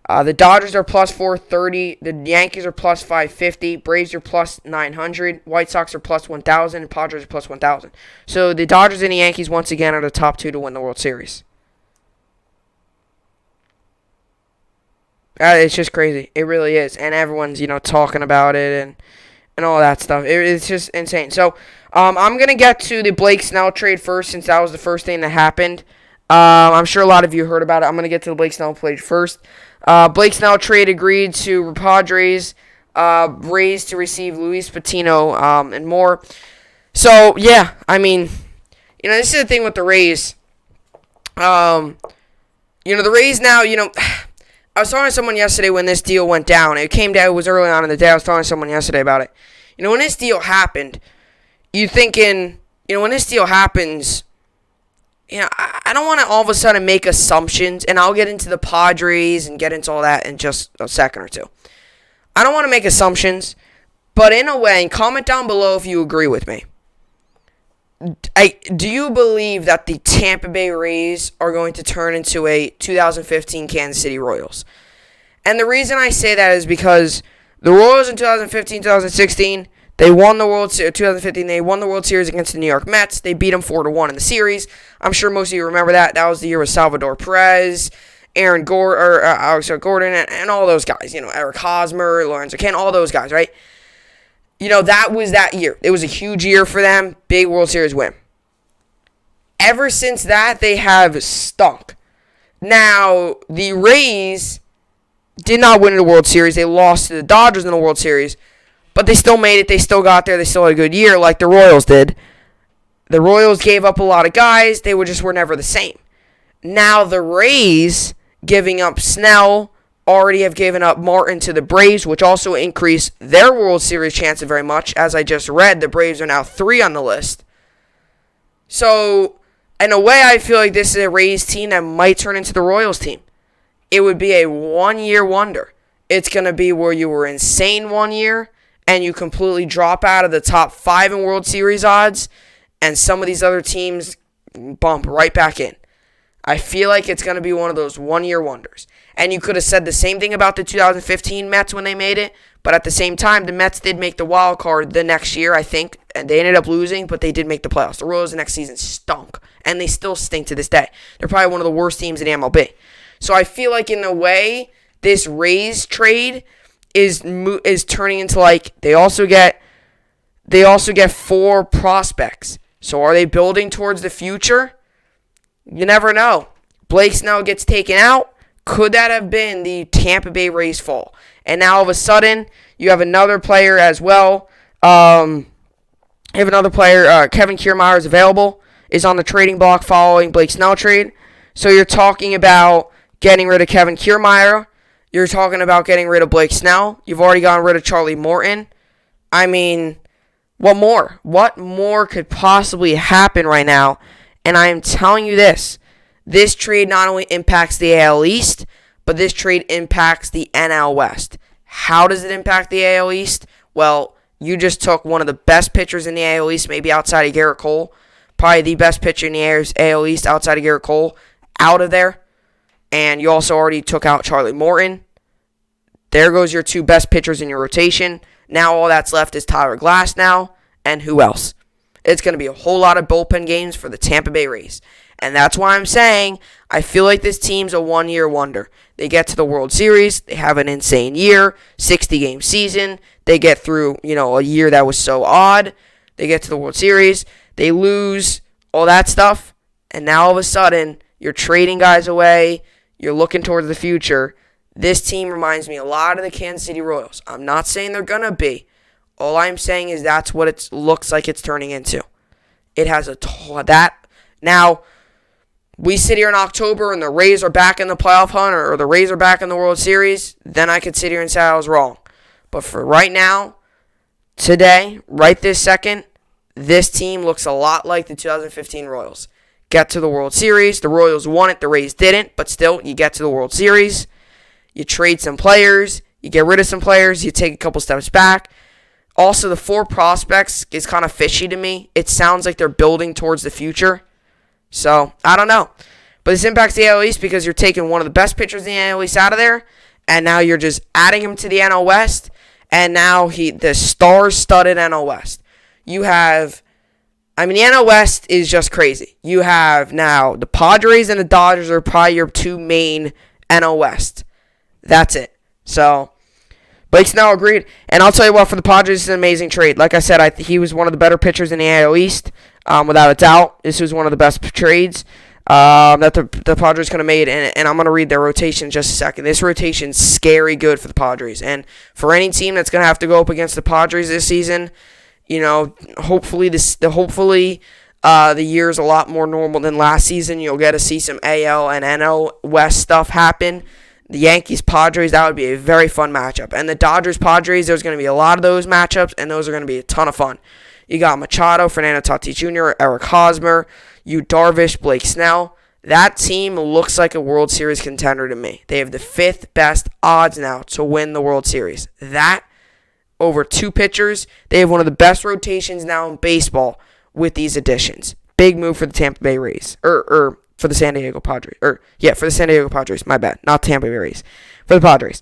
The Dodgers are plus 430. The Yankees are plus 550. Braves are plus 900. White Sox are plus 1,000. And Padres are plus 1,000. So the Dodgers and the Yankees once again are the top 2 to win the World Series. It's just crazy. It really is. And everyone's, talking about it and all that stuff. It's just insane. So, I'm going to get to the Blake Snell trade first since that was the first thing that happened. I'm sure a lot of you heard about it. I'm going to get to the Blake Snell trade first. Blake Snell trade agreed to Padres raise to receive Luis Patino and more. So, yeah, I mean, this is the thing with the Rays. The Rays now, I was talking to someone yesterday when this deal went down. It came down, it was early on in the day. I was talking to someone yesterday about it. When this deal happened, you thinking, when this deal happens, I don't want to all of a sudden make assumptions, and I'll get into the Padres and get into all that in just a second or two. I don't want to make assumptions, but in a way, and comment down below if you agree with me. Do you believe that the Tampa Bay Rays are going to turn into a 2015 Kansas City Royals? And the reason I say that is because the Royals in 2015, 2016, they won the World Series. 2015, they won the World Series against the New York Mets. They beat them 4-1 in the series. I'm sure most of you remember that. That was the year with Salvador Perez, Aaron Gordon, and all those guys. Eric Hosmer, Lorenzo Cain, all those guys, right? That was that year. It was a huge year for them. Big World Series win. Ever since that, they have stunk. Now, the Rays did not win the World Series. They lost to the Dodgers in the World Series. But they still made it. They still got there. They still had a good year like the Royals did. The Royals gave up a lot of guys. They were never the same. Now the Rays giving up Snell already have given up Martin to the Braves, which also increased their World Series chances very much. As I just read, the Braves are now 3 on the list. So, in a way, I feel like this is a Rays team that might turn into the Royals team. It would be a one-year wonder. It's going to be where you were insane one year, and you completely drop out of the top 5 in World Series odds, and some of these other teams bump right back in. I feel like it's going to be one of those one-year wonders. And you could have said the same thing about the 2015 Mets when they made it, but at the same time, the Mets did make the wild card the next year, I think, and they ended up losing, but they did make the playoffs. The Royals the next season stunk, and they still stink to this day. They're probably one of the worst teams in the MLB. So I feel like in a way, this Rays trade is turning into like they also get 4 prospects. So are they building towards the future? You never know. Blake Snell gets taken out. Could that have been the Tampa Bay Rays fall? And now all of a sudden, you have another player as well. Kevin Kiermaier is available, is on the trading block following Blake Snell trade. So you're talking about getting rid of Kevin Kiermaier. You're talking about getting rid of Blake Snell. You've already gotten rid of Charlie Morton. I mean, what more? What more could possibly happen right now? And I am telling you this. This trade not only impacts the AL East, but this trade impacts the NL West. How does it impact the AL East? Well, you just took one of the best pitchers in the AL East, maybe outside of Garrett Cole, probably the best pitcher in the AL East outside of Garrett Cole, out of there. And you also already took out Charlie Morton. There goes your 2 best pitchers in your rotation. Now all that's left is Tyler Glass now, and who else? It's going to be a whole lot of bullpen games for the Tampa Bay Rays. And that's why I'm saying I feel like this team's a one-year wonder. They get to the World Series. They have an insane year, 60-game season. They get through, a year that was so odd. They get to the World Series. They lose, all that stuff. And now all of a sudden, you're trading guys away. You're looking towards the future. This team reminds me a lot of the Kansas City Royals. I'm not saying they're going to be. All I'm saying is that's what it looks like it's turning into. It has that. Now, we sit here in October and the Rays are back in the playoff hunt or the Rays are back in the World Series, then I could sit here and say I was wrong. But for right now, today, right this second, this team looks a lot like the 2015 Royals. Get to the World Series. The Royals won it. The Rays didn't. But still, you get to the World Series. You trade some players. You get rid of some players. You take a couple steps back. Also, the 4 prospects is kind of fishy to me. It sounds like they're building towards the future. So, I don't know. But this impacts the AL East because you're taking one of the best pitchers in the AL East out of there, and now you're just adding him to the NL West, and now the star-studded NL West. You have, the NL West is just crazy. You have now the Padres and the Dodgers are probably your 2 main NL West. That's it. So, Blake Snell agreed. And I'll tell you what, for the Padres, it's an amazing trade. Like I said, he was one of the better pitchers in the AL East, without a doubt. This was one of the best trades that the Padres could have made. And I'm going to read their rotation in just a second. This rotation's scary good for the Padres. And for any team that's going to have to go up against the Padres this season, hopefully the year's a lot more normal than last season. You'll get to see some AL and NL West stuff happen. The Yankees-Padres, that would be a very fun matchup. And the Dodgers-Padres, there's going to be a lot of those matchups, and those are going to be a ton of fun. You got Machado, Fernando Tatis Jr., Eric Hosmer, Yu Darvish, Blake Snell. That team looks like a World Series contender to me. They have the 5th best odds now to win the World Series. That, over 2 pitchers, they have one of the best rotations now in baseball with these additions. Big move for the Tampa Bay Rays. For the San Diego Padres. For the San Diego Padres. My bad. Not Tampa Bay Rays. For the Padres.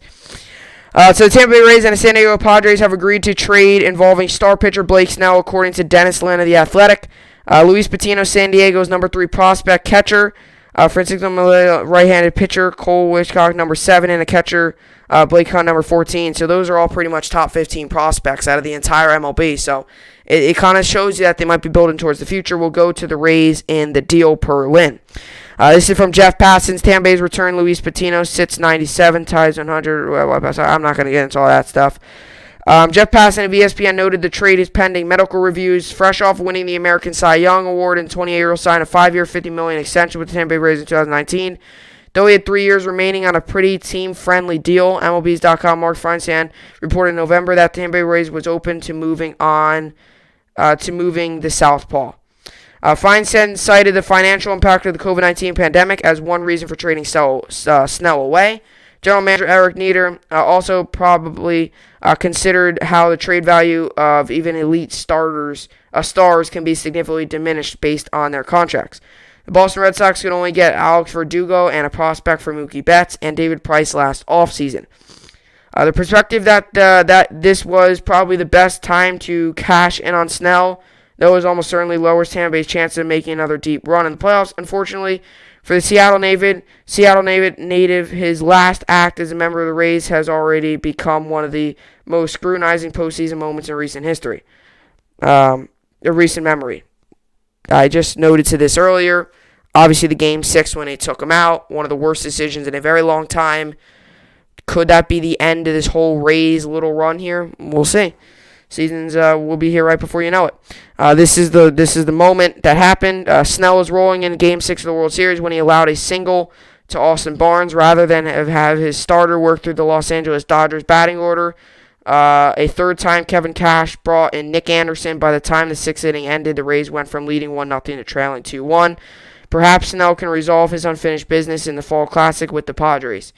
So the Tampa Bay Rays and the San Diego Padres have agreed to trade involving star pitcher Blake Snell, according to Dennis Lin of The Athletic. Luis Patino, San Diego's number 3 prospect catcher. Francisco Malea, right-handed pitcher. Cole Wishcock, number 7, and a catcher. Blake Hunt, number 14. So those are all pretty much top 15 prospects out of the entire MLB. So it kind of shows you that they might be building towards the future. We'll go to the Rays in the deal per Lin. This is from Jeff Passan's Tampa Bay's return. Luis Patino sits 97, ties 100. I'm not going to get into all that stuff. Jeff Passan of ESPN noted the trade is pending medical reviews. Fresh off winning the American Cy Young Award, and 28-year-old signed a 5-year, $50 million extension with the Tampa Bay Rays in 2019. Though he had 3 years remaining on a pretty team-friendly deal, MLBs.com Mark Feinsand reported in November that the Tampa Bay Rays was open to moving the southpaw. Feinsand cited the financial impact of the COVID-19 pandemic as one reason for trading Snell away. General Manager Eric Nieder also probably considered how the trade value of even elite stars can be significantly diminished based on their contracts. The Boston Red Sox could only get Alex Verdugo and a prospect for Mookie Betts and David Price last offseason. The perspective that this was probably the best time to cash in on Snell, though, is almost certainly lowers Tampa Bay's chances of making another deep run in the playoffs. Unfortunately, for the Seattle native, his last act as a member of the Rays has already become one of the most scrutinizing postseason moments in recent history. Recent memory. I just noted to this earlier. Obviously, the Game 6 when they took him out, one of the worst decisions in a very long time. Could that be the end of this whole Rays little run here? We'll see. Seasons will be here right before you know it. This is the moment that happened. Snell was rolling in Game 6 of the World Series when he allowed a single to Austin Barnes rather than have his starter work through the Los Angeles Dodgers batting order. A third time, Kevin Cash brought in Nick Anderson. By the time the 6th inning ended, the Rays went from leading 1-0 to trailing 2-1. Perhaps Snell can resolve his unfinished business in the Fall Classic with the Padres.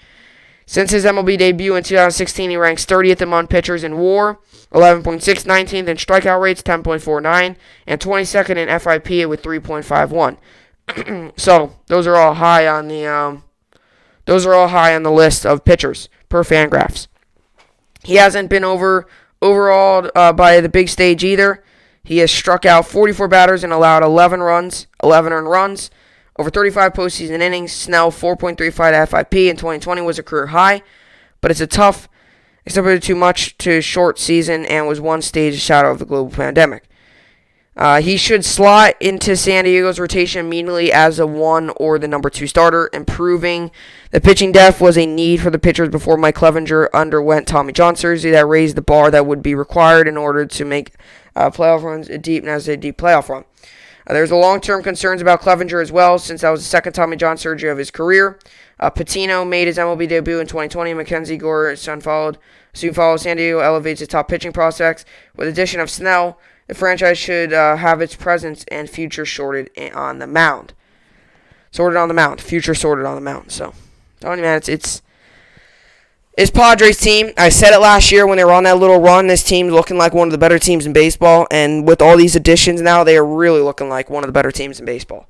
Since his MLB debut in 2016, he ranks 30th among pitchers in WAR, 11.6, 19th in strikeout rates, 10.49, and 22nd in FIP with 3.51. So those are all high on the list of pitchers per Fangraphs. He hasn't been overawed by the big stage either. He has struck out 44 batters and allowed 11 earned runs. Over 35 postseason innings, Snell 4.35 FIP in 2020 was a career high, but it's too much to short season and was one stage shadow of the global pandemic. He should slot into San Diego's rotation immediately as a 1 or the number 2 starter. Improving the pitching depth was a need for the pitchers before Mike Clevenger underwent Tommy John surgery that raised the bar that would be required in order to make playoff runs a deep playoff run. There's a long-term concerns about Clevenger as well, since that was the second Tommy John surgery of his career. Patino made his MLB debut in 2020. Mackenzie Gore soon followed. San Diego elevates its top pitching prospects. With the addition of Snell, the franchise should have its presence and future sorted on the mound. Future sorted on the mound. So, telling you, man, it's Padres team. I said it last year when they were on that little run. This team's looking like one of the better teams in baseball. And with all these additions now, they are really looking like one of the better teams in baseball.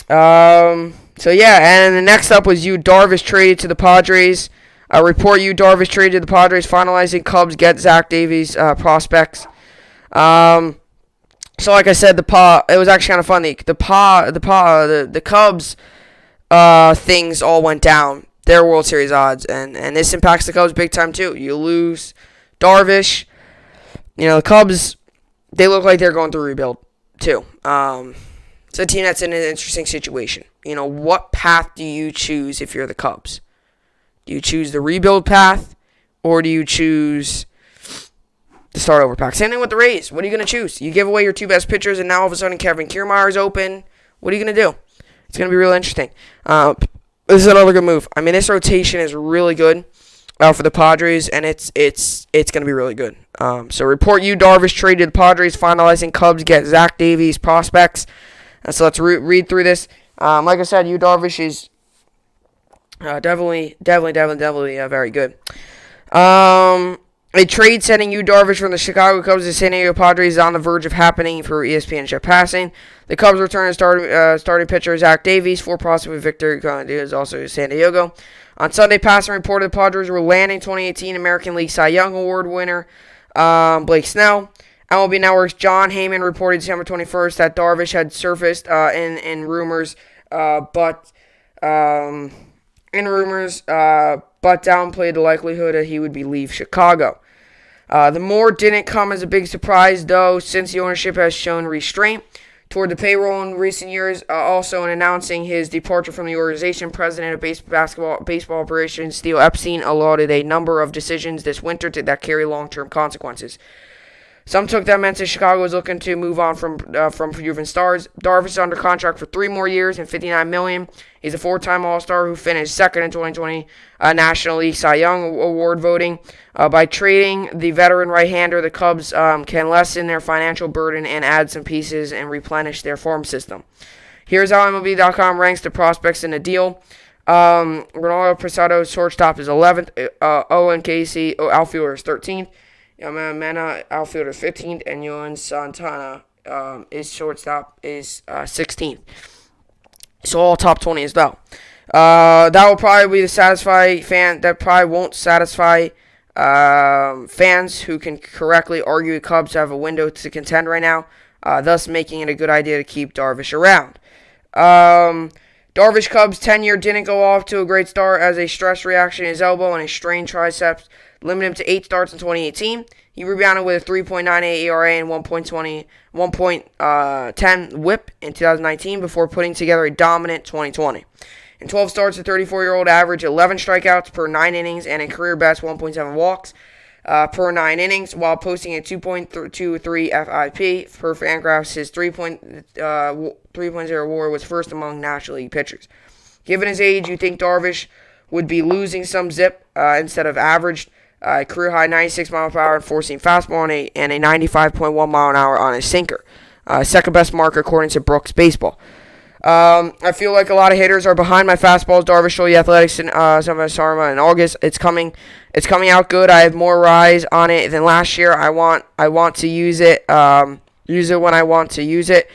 And the next up was Yu Darvish traded to the Padres. Report Yu Darvish traded to the Padres, finalizing Cubs get Zach Davies prospects. So like I said, it was actually kind of funny. The Cubs things all went down their World Series odds. And this impacts the Cubs big time, too. You lose Darvish. The Cubs, they look like they're going through rebuild, too. It's a team that's in an interesting situation. What path do you choose if you're the Cubs? Do you choose the rebuild path, or do you choose the start over path? Same thing with the Rays. What are you going to choose? You give away your two best pitchers, and now all of a sudden Kevin Kiermaier's open. What are you going to do? It's going to be real interesting. This is another good move. This rotation is really good for the Padres, and it's going to be really good. So report Yu Darvish traded the Padres, finalizing Cubs get Zach Davies prospects. So let's read through this. Like I said, Yu Darvish is definitely very good. A trade sending Yu Darvish from the Chicago Cubs to San Diego Padres is on the verge of happening for ESPN Jeff Passing. The Cubs return starting pitcher Zach Davies. 4 prospect Victor is also San Diego. On Sunday, Passing reported the Padres were landing 2018 American League Cy Young Award winner Blake Snell. MLB Network's John Heyman reported December 21st that Darvish had surfaced in rumors, but downplayed the likelihood that he would leave Chicago. The more didn't come as a big surprise, though, since the ownership has shown restraint toward the payroll in recent years. Also, in announcing his departure from the organization, president of baseball operations Theo Epstein allotted a number of decisions this winter that carry long-term consequences. Some took that meant that Chicago was looking to move on from proven stars. Darvish is under contract for 3 more years and $59 million. He's a 4-time All-Star who finished second in 2020 National League Cy Young Award voting. By trading the veteran right-hander, the Cubs can lessen their financial burden and add some pieces and replenish their farm system. Here's how MLB.com ranks the prospects in the deal. Ronaldo Preciado, shortstop, is 11th. Owen Casey, outfielder, is 13th. Mena, outfielder, is 15th. And Yohan Santana, is shortstop, is 16th. So all top 20 as well. That will probably won't satisfy fans who can correctly argue the Cubs have a window to contend right now, thus making it a good idea to keep Darvish around. Darvish Cubs tenure didn't go off to a great start as a stress reaction in his elbow and a strained triceps limited him to 8 starts in 2018. He rebounded with a 3.98 ERA and 1.10 whip in 2019 before putting together a dominant 2020. In 12 starts, the 34-year-old averaged 11 strikeouts per 9 innings and a career-best 1.7 walks per 9 innings, while posting a 2.23 FIP. Per Fangraphs, his 3.0 WAR was first among National League pitchers. Given his age, you think Darvish would be losing some zip instead of averaged career-high 96 mile per hour and 4-seam fastball and a 95.1 mile an hour on his sinker. Second-best mark according to Brooks Baseball. I feel like a lot of hitters are behind my fastballs. Darvish showed the Athletics in Sarma in August. It's coming out good. I have more rise on it than last year. I want to use it. Use it when I want to use it.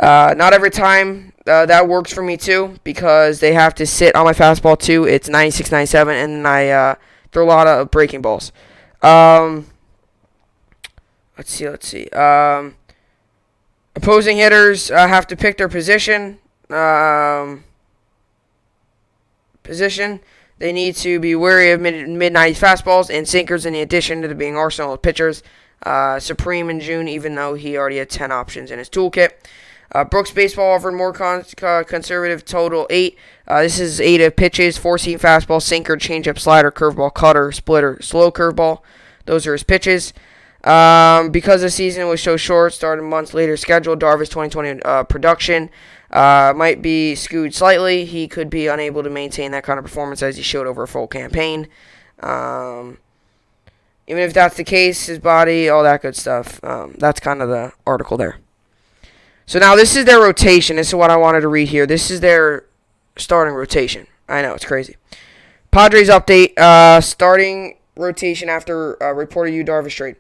Not every time that works for me too, because they have to sit on my fastball too. It's 96, 97, and then I throw a lot of breaking balls. Let's see. Opposing hitters have to pick their position. They need to be wary of mid-90s fastballs and sinkers, in addition to being arsenal of pitchers. Supreme in June, even though he already had 10 options in his toolkit. Brooks Baseball offered more conservative total 8. This is 8 of pitches: 4-seam fastball, sinker, changeup, slider, curveball, cutter, splitter, slow curveball. Those are his pitches. Because the season was so short, started months later scheduled, Darvish 2020 production might be skewed slightly. He could be unable to maintain that kind of performance as he showed over a full campaign. Even if that's the case, his body, all that good stuff. That's kind of the article there. So now this is their rotation. This is what I wanted to read here. This is their starting rotation. I know, it's crazy. Padres update, starting rotation after reported Yu Darvish trade.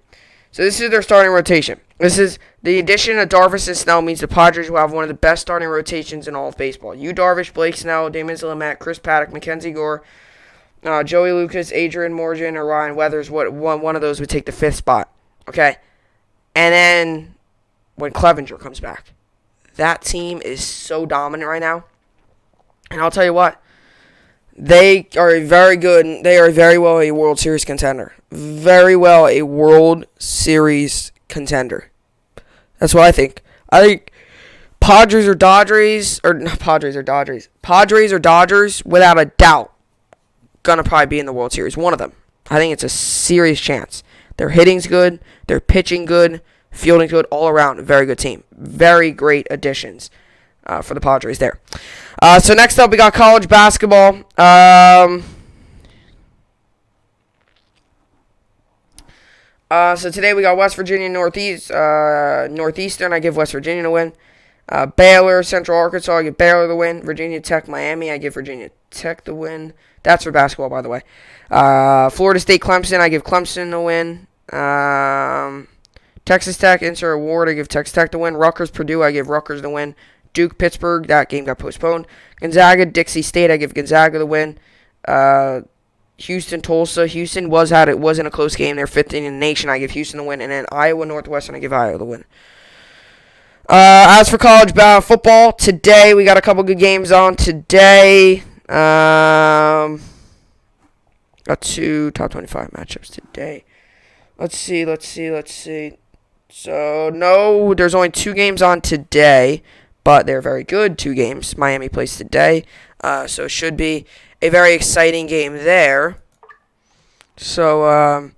So this is their starting rotation. This is the addition of Darvish and Snell means the Padres will have one of the best starting rotations in all of baseball. Yu Darvish, Blake Snell, Damon Zillimet, Chris Paddock, Mackenzie Gore, Joey Lucas, Adrian Morgan, or Ryan Weathers. One of those would take the 5th spot. Okay? And then when Clevenger comes back, that team is so dominant right now. And I'll tell you what, They are very good. They are very well a World Series contender. Very well a World Series contender. That's what I think. I think Padres or Dodgers, or not Padres or Dodgers. Padres or Dodgers, without a doubt, gonna probably be in the World Series. One of them. I think it's a serious chance. Their hitting's good. Their pitching good. Fielding's good. All around, very good team. Very great additions for the Padres there. So next up, we got college basketball. So today we got West Virginia Northeastern. I give West Virginia to win. Baylor, Central Arkansas. I give Baylor the win. Virginia Tech, Miami. I give Virginia Tech the win. That's for basketball, by the way. Florida State, Clemson. I give Clemson the win. Texas Tech, insert award. I give Texas Tech the win. Rutgers, Purdue. I give Rutgers the win. Duke, Pittsburgh. That game got postponed. Gonzaga, Dixie State. I give Gonzaga the win. Houston, Tulsa. Houston wasn't a close game. They're 15th in the nation. I give Houston the win. And then Iowa, Northwestern. I give Iowa the win. As for college football, today we got a couple good games on today. Got two top 25 matchups today. Let's see. So, no, there's only two games on today, but they're very good, two games. Miami plays today, so it should be a very exciting game there. So,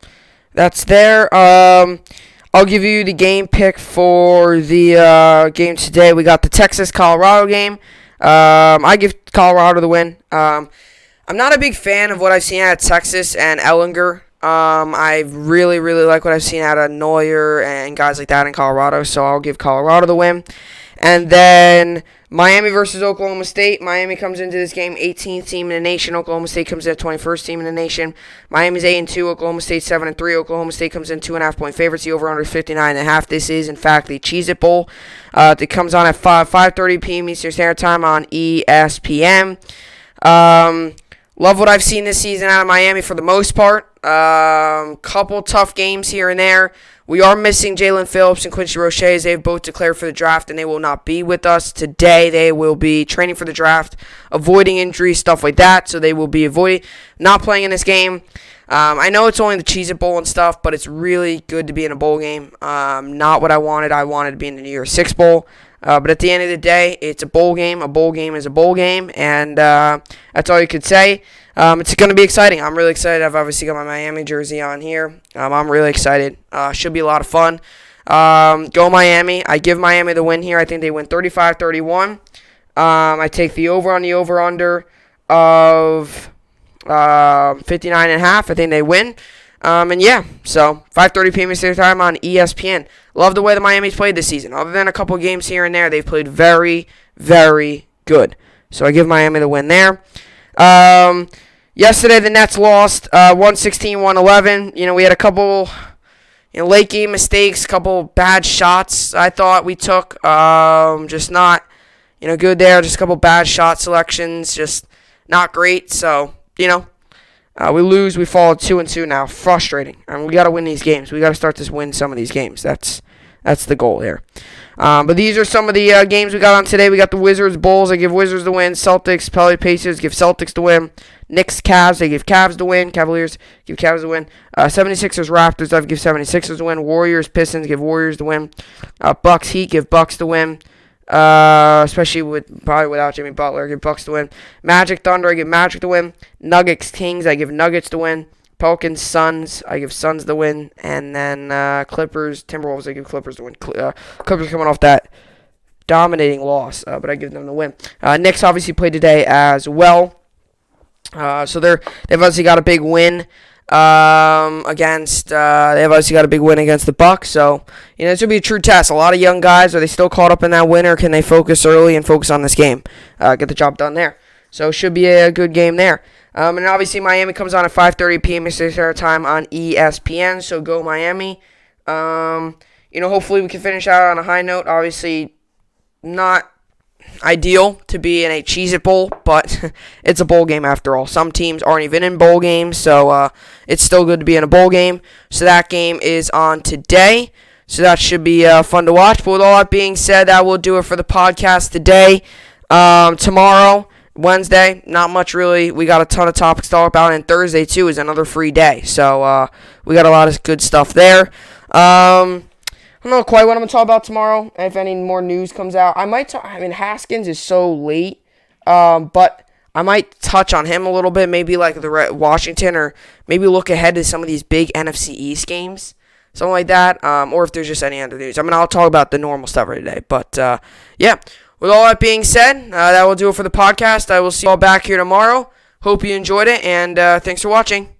that's there. I'll give you the game pick for the game today. We got the Texas-Colorado game. I give Colorado the win. I'm not a big fan of what I've seen out of Texas and Ellinger. I really, really like what I've seen out of Neuer and guys like that in Colorado, so I'll give Colorado the win. And then Miami versus Oklahoma State. Miami comes into this game 18th team in the nation. Oklahoma State comes in at 21st team in the nation. Miami's 8-2. Oklahoma State 7-3. Oklahoma State comes in 2.5-point favorites. The over-under is 59.5. This is, in fact, the Cheez-It Bowl. It comes on at 5:30 p.m. Eastern Standard Time on ESPN. Love what I've seen this season out of Miami for the most part. Couple tough games here and there. We are missing Jalen Phillips and Quincy Roche. They've both declared for the draft, and they will not be with us today. They will be training for the draft, avoiding injuries, stuff like that. So they will be not playing in this game. I know it's only the Cheez-It Bowl and stuff, but it's really good to be in a bowl game. Not what I wanted. I wanted to be in the New Year's Six Bowl. But at the end of the day, it's a bowl game. A bowl game is a bowl game, and that's all you could say. It's going to be exciting. I'm really excited. I've obviously got my Miami jersey on here. I'm really excited. Should be a lot of fun. Go Miami. I give Miami the win here. I think they win 35-31. I take the over on the over-under of 59.5. I think they win. And yeah, so 5:30 p.m. Eastern Time on ESPN. Love the way the Miami's played this season. Other than a couple games here and there, they've played very, very good. So I give Miami the win there. Yesterday, the Nets lost 116-111. We had a couple late game mistakes, a couple bad shots I thought we took. Just not good there. Just a couple bad shot selections. Just not great. So, we lose. We fall 2-2 now. Frustrating. We got to win these games. We got to start to win some of these games. That's the goal here. But these are some of the games we got on today. We got the Wizards, Bulls. I give Wizards the win. Celtics, Pacers, give Celtics the win. Knicks, Cavs. I give Cavs the win. Cavaliers, give Cavs the win. 76ers, Raptors. I give 76ers the win. Warriors, Pistons, give Warriors the win. Bucks, Heat, give Bucks the win. Especially without Jimmy Butler, I give Bucks the win. Magic, Thunder, I give Magic the win. Nuggets, Kings, I give Nuggets the win. Pelicans, Suns, I give Suns the win. And then Clippers, Timberwolves, I give Clippers the win. Clippers coming off that dominating loss, but I give them the win. Knicks obviously played today as well. So they've obviously got a big win against the Bucks. So this will be a true test. A lot of young guys, are they still caught up in that win, or can they focus early and focus on this game, get the job done there? So it should be a good game there. And obviously Miami comes on at 5:30 p.m. Eastern Standard Time on ESPN. So go Miami. Hopefully we can finish out on a high note. Obviously not ideal to be in a Cheez-It Bowl, but it's a bowl game after all. Some teams aren't even in bowl games, so it's still good to be in a bowl game. So that game is on today, so that should be fun to watch. But with all that being said, that will do it for the podcast today. Tomorrow Wednesday, not much really. We got a ton of topics to talk about, and Thursday too is another free day. So we got a lot of good stuff there. I don't know quite what I'm gonna talk about tomorrow. If any more news comes out, I might. Haskins is so late, but I might touch on him a little bit. Maybe like the Washington, or maybe look ahead to some of these big NFC East games, something like that. Or if there's just any other news. I'll talk about the normal stuff right today. But yeah. With all that being said, that will do it for the podcast. I will see you all back here tomorrow. Hope you enjoyed it, and thanks for watching.